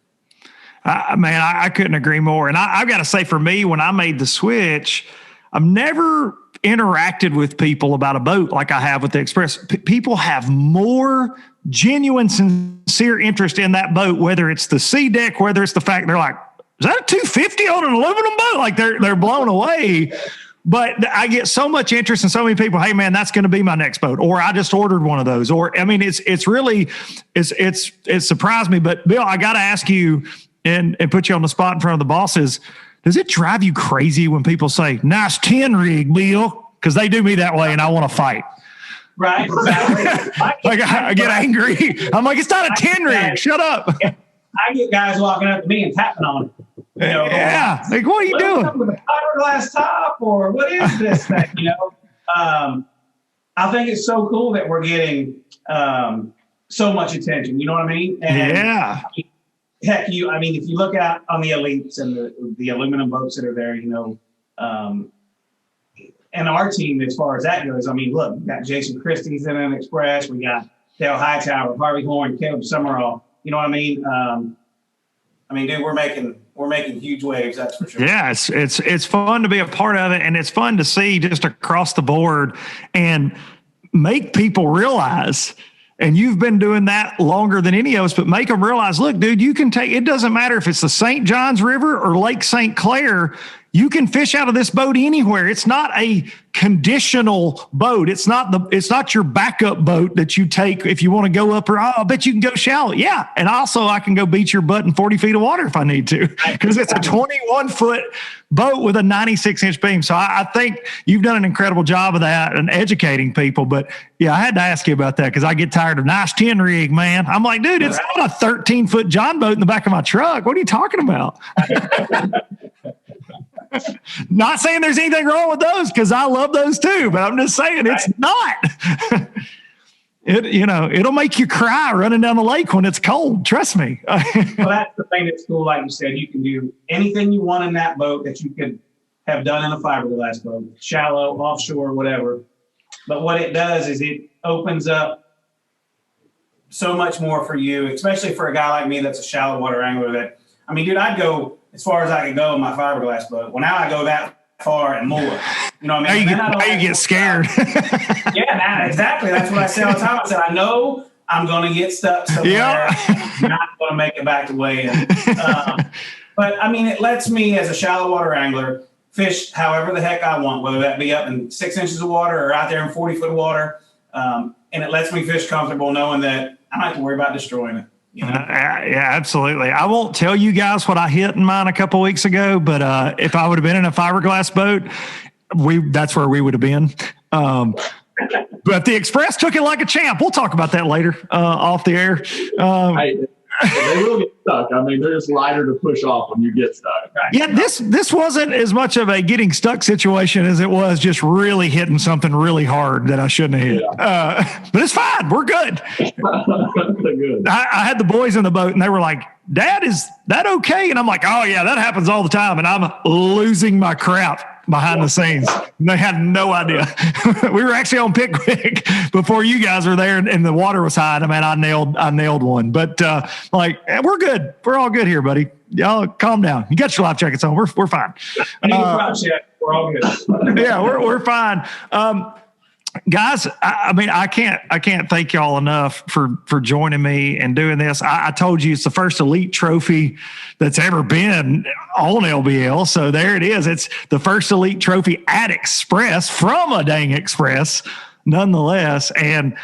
I couldn't agree more. And I've got to say, for me, when I made the switch, I've never interacted with people about a boat like I have with the Xpress. People have more genuine, sincere interest in that boat, whether it's the sea deck, whether it's the fact they're like, is that a 250 on an aluminum boat? Like they're blown away. But I get so much interest in so many people. Hey man, that's going to be my next boat. Or I just ordered one of those. Or, it's really surprised me. But Bill, I got to ask you and put you on the spot in front of the bosses. Does it drive you crazy when people say, nice 10 rig, Bill? Because they do me that way and I want to fight. Right, exactly. I get angry. I'm like, it's not a 10 rig. Shut up. I get guys walking up to me and tapping on it. Yeah. Like, what are you doing? With a fiberglass top, or what is this thing? I think it's so cool that we're getting so much attention. You know what I mean? And yeah. Heck, if you look out on the elites and the aluminum boats that are there, and our team, as far as that goes, look, we got Jason Christie's in an Xpress, we got Dale Hightower, Harvey Horn, Caleb Summerall. You know what I mean? Dude, we're making huge waves, that's for sure. Yeah, it's fun to be a part of it, and it's fun to see just across the board and make people realize. And you've been doing that longer than any of us, but make them realize, look, dude, you can it doesn't matter if it's the St. Johns River or Lake St. Clair, you can fish out of this boat anywhere. It's not a conditional boat. It's not your backup boat that you take if you want to go up, or I bet you can go shallow. Yeah. And also I can go beat your butt in 40 feet of water if I need to, because it's a 21-foot boat with a 96-inch beam. So I think you've done an incredible job of that and educating people. But yeah, I had to ask you about that because I get tired of nice 10 rig, man. I'm like, dude, it's not a 13-foot John boat in the back of my truck. What are you talking about? Not saying there's anything wrong with those, because I love those too, but I'm just saying it's not. It'll make you cry running down the lake when it's cold. Trust me. Well, that's the thing that's cool. Like you said, you can do anything you want in that boat that you could have done in a fiberglass boat, shallow, offshore, whatever. But what it does is it opens up so much more for you, especially for a guy like me that's a shallow water angler. Dude, I'd go as far as I could go in my fiberglass boat. Well, now I go that far and more. You know what I mean? Now you get scared. Yeah, exactly. That's what I say all the time. I said, I know I'm going to get stuck somewhere. Yeah. I'm not going to make it back to weigh-in. But, it lets me, as a shallow water angler, fish however the heck I want, whether that be up in 6 inches of water or out there in 40-foot water. And it lets me fish comfortable knowing that I don't have to worry about destroying it. Yeah, absolutely. I won't tell you guys what I hit in mine a couple weeks ago, but if I would have been in a fiberglass boat, that's where we would have been. But the Express took it like a champ. We'll talk about that later off the air. They will get stuck. I mean, they're just lighter to push off when you get stuck. Yeah, this wasn't as much of a getting stuck situation as it was just really hitting something really hard that I shouldn't have hit. Yeah. But it's fine. We're good. Good. I had the boys in the boat, and they were like, "Dad, is that okay?" And I'm like, "Oh, yeah, that happens all the time." And I'm losing my crap behind the scenes. And they had no idea. We were actually on Pickwick before you guys were there, and the water was high. And I nailed one. But we're good. We're all good here, buddy. Y'all calm down. You got your life jackets on. We're fine. We're all good. Yeah, we're fine. Guys, I can't thank y'all enough for joining me and doing this. I told you it's the first elite trophy that's ever been on LBL. So there it is. It's the first elite trophy at Express from a dang Express, nonetheless. And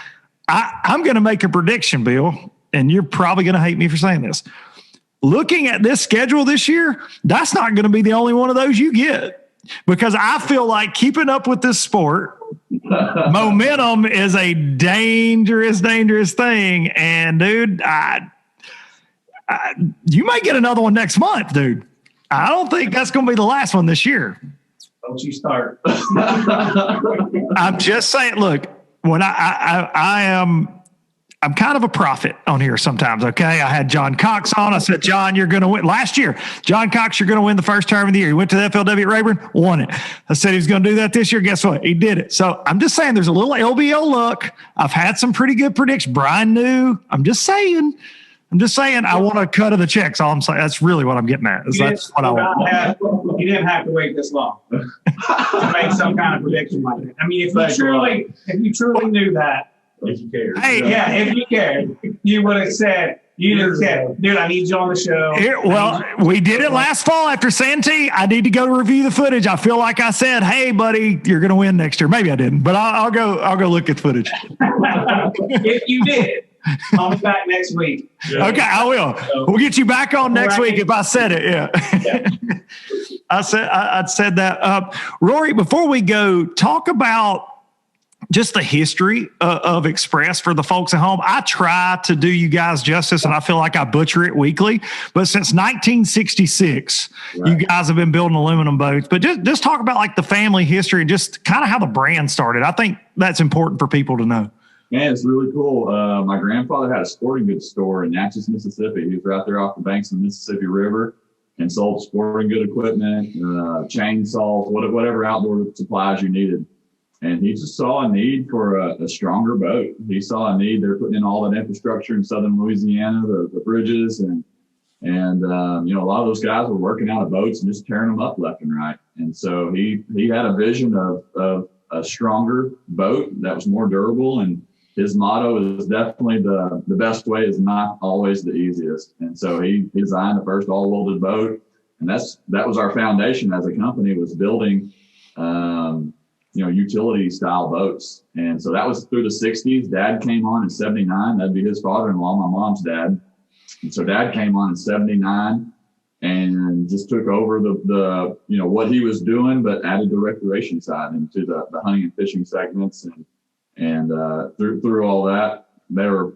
I'm going to make a prediction, Bill, and you're probably going to hate me for saying this. Looking at this schedule this year, that's not going to be the only one of those you get, because I feel like keeping up with this sport, momentum is a dangerous thing. And dude, you might get another one next month, dude. I don't think that's going to be the last one this year. Don't you start. I'm just saying, look, when I'm kind of a prophet on here sometimes, okay? I had John Cox on. I said, John, you're going to win. Last year, John Cox, you're going to win the first term of the year. He went to the FLW at Rayburn, won it. I said he was going to do that this year. Guess what? He did it. So I'm just saying there's a little LBO luck. I've had some pretty good predictions. Brian knew. I'm just saying I want a cut of the checks. All I'm saying, that's really what I'm getting at. That's what I want. You didn't have to wait this long to make some kind of prediction like that. I mean, if you truly knew that, If you cared. Hey, if you cared, you would have said, dude, I need you on the show. We did it last fall after Santee. I need to go review the footage. I feel like I said, hey, buddy, you're going to win next year. Maybe I didn't, but I'll go look at the footage. If you did, I'll be back next week. Yeah. Okay, I will. We'll get you back on next week if I said it. Yeah. I said that. Rory, before we go, talk about just the history of Express for the folks at home. I try to do you guys justice, and I feel like I butcher it weekly. But since 1966, right, you guys have been building aluminum boats. But just talk about like the family history and just kind of how the brand started. I think that's important for people to know. Man, it's really cool. My grandfather had a sporting goods store in Natchez, Mississippi. He was right there off the banks of the Mississippi River and sold sporting good equipment, chainsaws, whatever outdoor supplies you needed. And he just saw a need for a stronger boat. He saw a need. They're putting in all that infrastructure in southern Louisiana, the bridges, and a lot of those guys were working out of boats and just tearing them up left and right. And so he had a vision of a stronger boat that was more durable. And his motto is definitely the best way is not always the easiest. And so he designed the first all-welded boat, and that was our foundation as a company, was building utility style boats. And so that was through the 60s. Dad came on in 79. That'd be his father-in-law, my mom's dad. And so Dad came on in 79 and just took over the what he was doing, but added the recreation side into the hunting and fishing segments. And through all that, they were,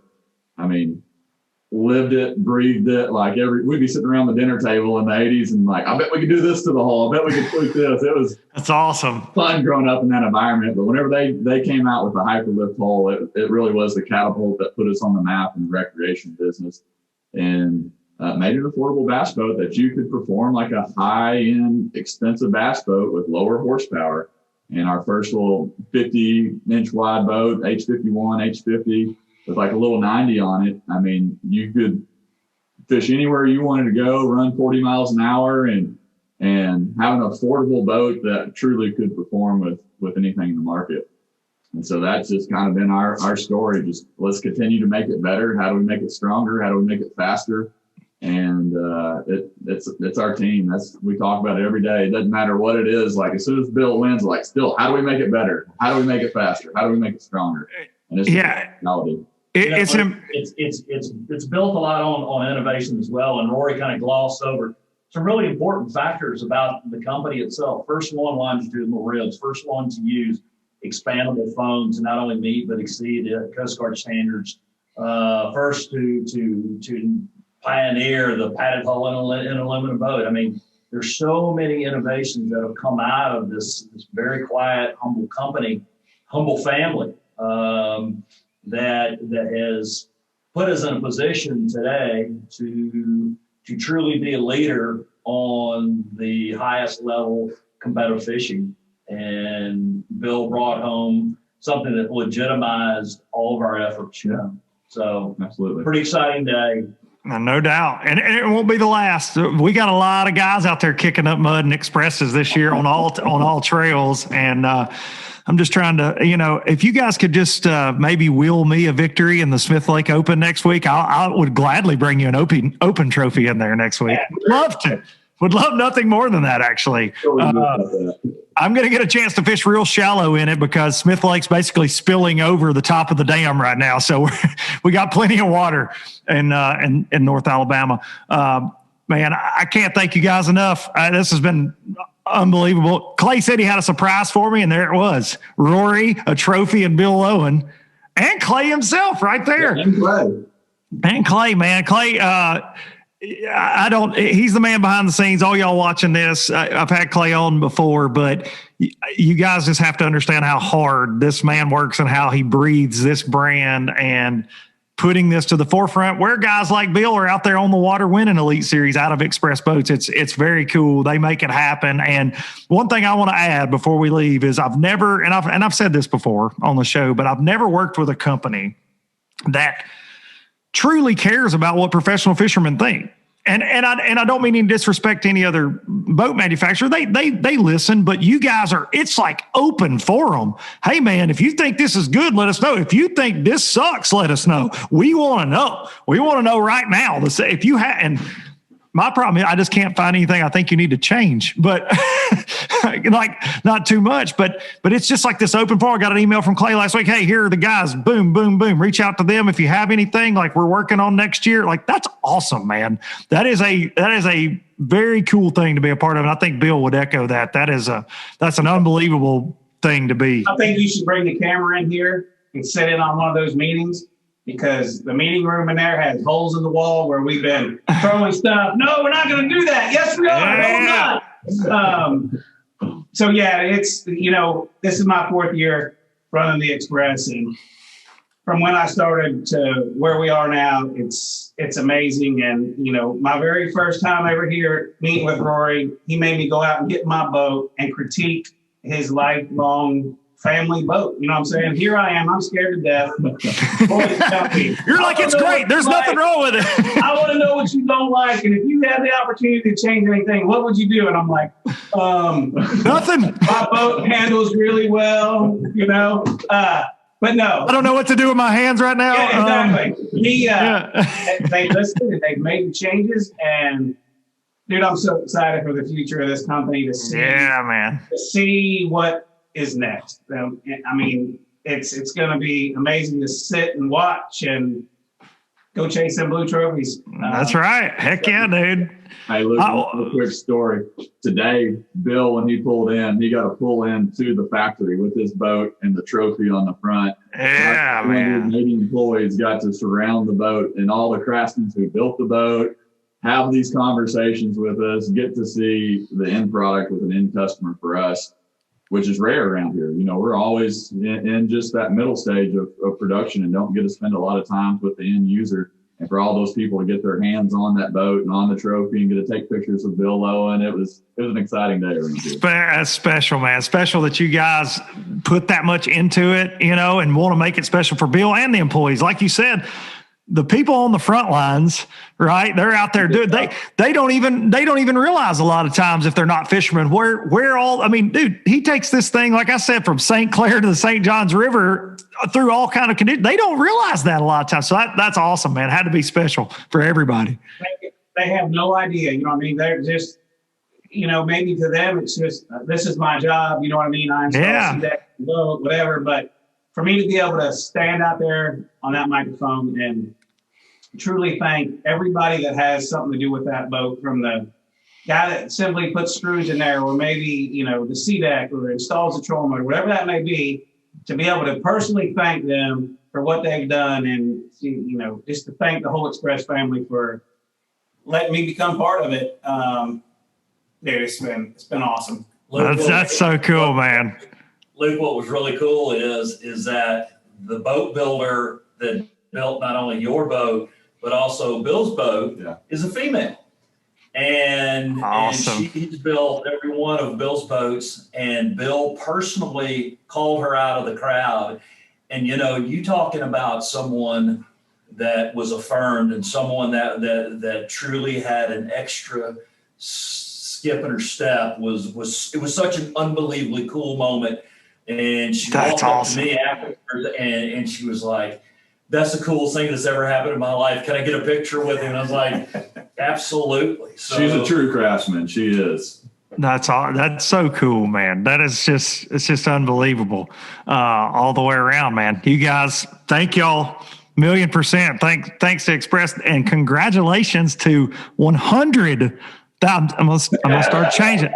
lived it, breathed it. Like we'd be sitting around the dinner table in the 80s and like, I bet we could do this to the hull. I bet we could tweak this. That's awesome. Fun growing up in that environment. But whenever they came out with the Hyperlift hull, it really was the catapult that put us on the map in the recreation business, and made an affordable bass boat that you could perform like a high-end, expensive bass boat with lower horsepower. And our first little 50-inch wide boat, H51, H50, with like a little 90 on it. You could fish anywhere you wanted to go, run 40 miles an hour, and have an affordable boat that truly could perform with anything in the market. And so that's just kind of been our story. Just let's continue to make it better. How do we make it stronger? How do we make it faster? And it's our team. We talk about it every day. It doesn't matter what it is. Like as soon as Bill wins, like still, how do we make it better? How do we make it faster? How do we make it stronger? And it's reality. It's built a lot on innovation as well. And Rory kind of glossed over some really important factors about the company itself. First one, longitudinal ribs. First one to use expandable foam to not only meet but exceed the Coast Guard standards. First to pioneer the padded hull in an aluminum boat. I mean, there's so many innovations that have come out of this very quiet, humble company, humble family, that has put us in a position today to truly be a leader on the highest level competitive fishing. And Bill brought home something that legitimized all of our efforts. So absolutely, pretty exciting day. No doubt. And it won't be the last. We got a lot of guys out there kicking up mud and expresses this year on all trails. And I'm just trying to, if you guys could just maybe wheel me a victory in the Smith Lake Open next week, I would gladly bring you an open trophy in there next week. Love to. Would love nothing more than that, actually. I'm going to get a chance to fish real shallow in it because Smith Lake's basically spilling over the top of the dam right now. So we got plenty of water in North Alabama. Man, I can't thank you guys enough. This has been unbelievable. Clay said he had a surprise for me, and there it was. Rory, a trophy, and Bill Lowen, and Clay himself right there. And Clay, man. Clay, he's the man behind the scenes. All y'all watching this, I've had Clay on before, but you guys just have to understand how hard this man works and how he breathes this brand and putting this to the forefront where guys like Bill are out there on the water winning Elite Series out of Xpress Boats. It's very cool. They make it happen. And one thing I want to add before we leave is I've said this before on the show, but I've never worked with a company that truly cares about what professional fishermen think. And I don't mean any disrespect to any other boat manufacturer. They listen, but you guys it's like open forum. Hey man, if you think this is good, let us know. If you think this sucks, let us know. We want to know. We want to know right now. If you and my problem is I just can't find anything I think you need to change, but like not too much, but it's just like this open forum. I got an email from Clay last week. Hey, here are the guys. Boom, boom, boom. Reach out to them. If you have anything like we're working on next year, like that's awesome, man. That is a very cool thing to be a part of. And I think Bill would echo that. That's an unbelievable thing to be. I think you should bring the camera in here and sit in on one of those meetings, because the meeting room in there has holes in the wall where we've been throwing stuff. No, we're not going to do that. Yes, we are. Yeah. No, we're not. So yeah, it's, this is my fourth year running the Xpress, and from when I started to where we are now, it's amazing. And, my very first time ever here meeting with Rory, he made me go out and get my boat and critique his lifelong family boat. You know what I'm saying? Here I am. I'm scared to death. Boys tell me, you're like, it's great. There's nothing wrong with it. I want to know what you don't like. And if you had the opportunity to change anything, what would you do? And I'm like, nothing. My boat handles really well, but no. I don't know what to do with my hands right now. Yeah, exactly. They listened and they've made changes, and dude, I'm so excited for the future of this company to see what is next. I mean, it's going to be amazing to sit and watch and go chase some blue trophies. That's right. Heck yeah, dude. Hey, look, a quick story. Today, Bill, when he pulled in, he got to pull in to the factory with his boat and the trophy on the front. Yeah, man. 80 employees got to surround the boat, and all the craftsmen who built the boat have these conversations with us, get to see the end product with an end customer for us, which is rare around here. We're always in just that middle stage of production and don't get to spend a lot of time with the end user. And for all those people to get their hands on that boat and on the trophy and get to take pictures with Bill Lowen, it was an exciting day around here. That's special, man. Special that you guys put that much into it, and want to make it special for Bill and the employees. Like you said, the people on the front lines, right? They're out there doing. They don't even realize a lot of times if they're not fishermen dude, he takes this thing, like I said, from St. Clair to the St. Johns River through all kind of conditions. They don't realize that a lot of times. So that's awesome, man. It had to be special for everybody. They have no idea. You know what I mean? They're just, maybe to them it's just this is my job. You know what I mean? I'm supposed to see that, whatever. But for me to be able to stand out there on that microphone and truly thank everybody that has something to do with that boat, from the guy that simply puts screws in there, or maybe, the sea deck, or installs the trolling motor, whatever that may be, to be able to personally thank them for what they've done, and, just to thank the whole Xpress family for letting me become part of it. Dude, it's been awesome. That's so cool, man. Luke, what was really cool is that the boat builder that built not only your boat, but also Bill's boat is a female. And, awesome. and she's built every one of Bill's boats, and Bill personally called her out of the crowd. And, you talking about someone that was affirmed, and someone that truly had an extra skip in her step it was such an unbelievably cool moment. And she walked up to me afterwards, and she was like, "That's the coolest thing that's ever happened in my life. Can I get a picture with him?" And I was like, absolutely. So, she's a true craftsman. She is. That's so cool, man. It's just unbelievable all the way around, man. You guys, thank y'all 1,000,000%. Thanks to Xpress, and congratulations to 100. I'm gonna start changing.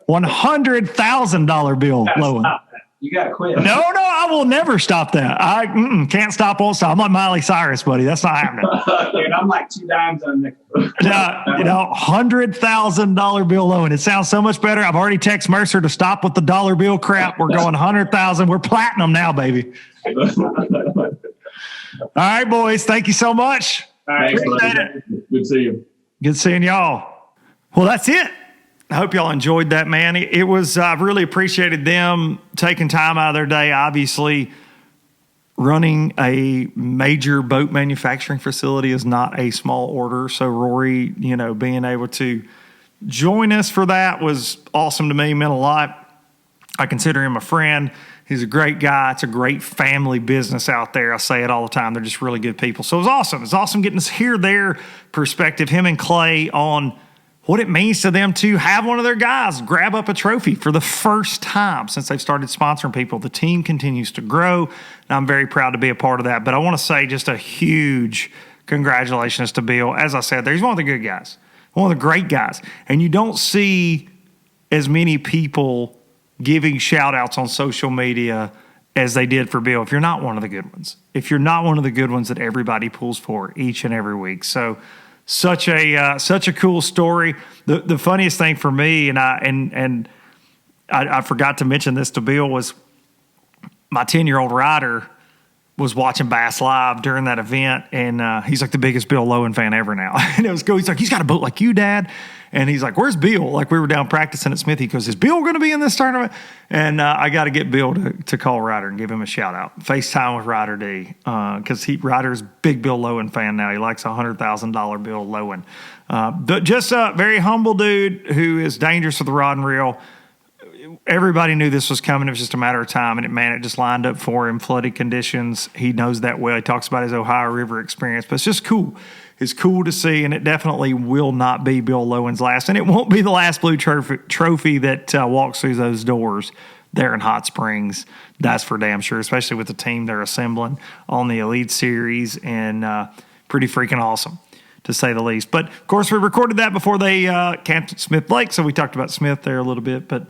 $100,000 bill, Lowen. You got to quit. No, I will never stop that. I can't stop, won't stop. I'm like Miley Cyrus, buddy. That's not happening. Dude, I'm like 2 dimes on nickel. $100,000 bill, Lowen. It sounds so much better. I've already texted Mercer to stop with the dollar bill crap. We're going 100,000. We're platinum now, baby. All right, boys. Thank you so much. All right. Thanks, buddy. Good to see you. Good seeing y'all. Well, that's it. I hope y'all enjoyed that, man. It was, I really appreciated them taking time out of their day. Obviously, running a major boat manufacturing facility is not a small order. So Rory, being able to join us for that was awesome to me, meant a lot. I consider him a friend. He's a great guy. It's a great family business out there. I say it all the time. They're just really good people. So it was awesome. It's awesome getting to hear their perspective, him and Clay, on what it means to them to have one of their guys grab up a trophy for the first time since they've started sponsoring people. The team continues to grow, and I'm very proud to be a part of that. But I want to say just a huge congratulations to Bill. As I said, he's one of the good guys, one of the great guys. And you don't see as many people giving shout-outs on social media as they did for Bill if you're not one of the good ones. If you're not one of the good ones that everybody pulls for each and every week. So such a cool story. The funniest thing for me, and I forgot to mention this to Bill, was my 10-year-old Ryder was watching Bass Live during that event, and he's like the biggest Bill Lowen fan ever now. And it was cool. He's like, "He's got a boat like you, Dad." And he's like, "Where's Bill?" Like, we were down practicing at Smithy. He goes, "Is Bill going to be in this tournament?" And I got to get Bill to call Ryder and give him a shout out. FaceTime with Ryder D, because Ryder's big Bill Lowen fan now. He likes $100,000 Bill Lowen. But just a very humble dude who is dangerous with the rod and reel. Everybody knew this was coming. It was just a matter of time, and it just lined up for him. Flooded conditions. He knows that well. He talks about his Ohio River experience, but it's just cool. It's cool to see, and it definitely will not be Bill Lowen's last, and it won't be the last blue trophy that walks through those doors there in Hot Springs. That's for damn sure, especially with the team they're assembling on the Elite Series, and pretty freaking awesome, to say the least. But, of course, we recorded that before they camped at Smith Lake, so we talked about Smith there a little bit, but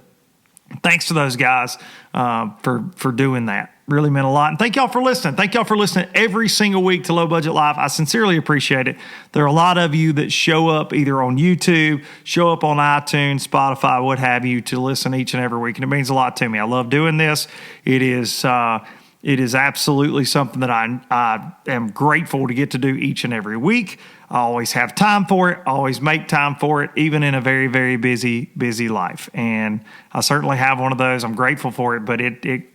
thanks to those guys for doing that. Really meant a lot. And thank y'all for listening. Thank y'all for listening every single week to Low Budget Live. I sincerely appreciate it. There are a lot of you that show up either on YouTube, show up on iTunes, Spotify, what have you, to listen each and every week. And it means a lot to me. I love doing this. It is absolutely something that I am grateful to get to do each and every week. I always have time for it, always make time for it, even in a very, very busy life. And I certainly have one of those. I'm grateful for it, but it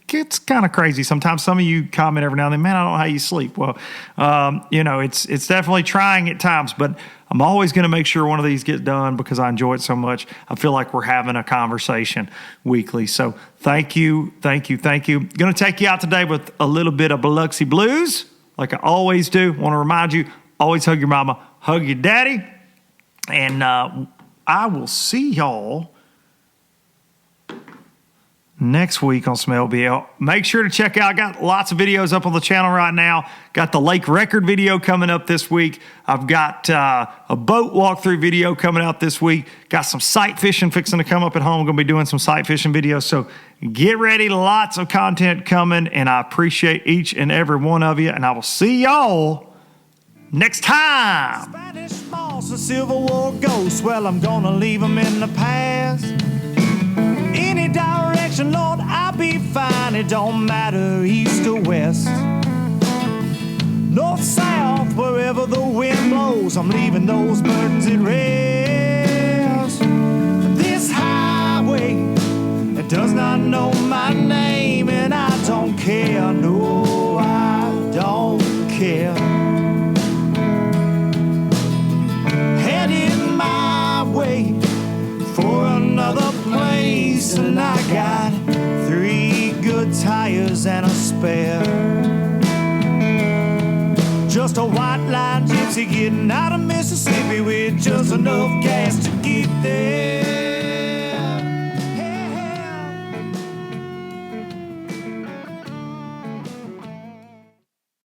gets kind of crazy. Sometimes some of you comment every now and then, "Man, I don't know how you sleep." Well, it's definitely trying at times, but I'm always going to make sure one of these gets done because I enjoy it so much. I feel like we're having a conversation weekly. So thank you. Going to take you out today with a little bit of Biloxi Blues, like I always do. Want to remind you, always hug your mama, hug your daddy. And I will see y'all next week on some LBL. Make sure to check out, I got lots of videos up on the channel right now. Got the lake record video coming up this week. I've got a boat walkthrough video coming out this week. Got some sight fishing fixing to come up at home. I'm going to be doing some sight fishing videos. So get ready. Lots of content coming, and I appreciate each and every one of you. And I will see y'all next time. Spanish moss and Civil War ghosts, well, I'm gonna leave them in the past. Any direction, Lord, I'll be fine. It don't matter east or west. North, south, wherever the wind blows, I'm leaving those burdens at rest. This highway, it does not know my name, and I don't care. No, I don't care. Heading my way for another place, and I got 3 good tires and a spare. Just a white line gypsy getting out of Mississippi with just enough gas to get there.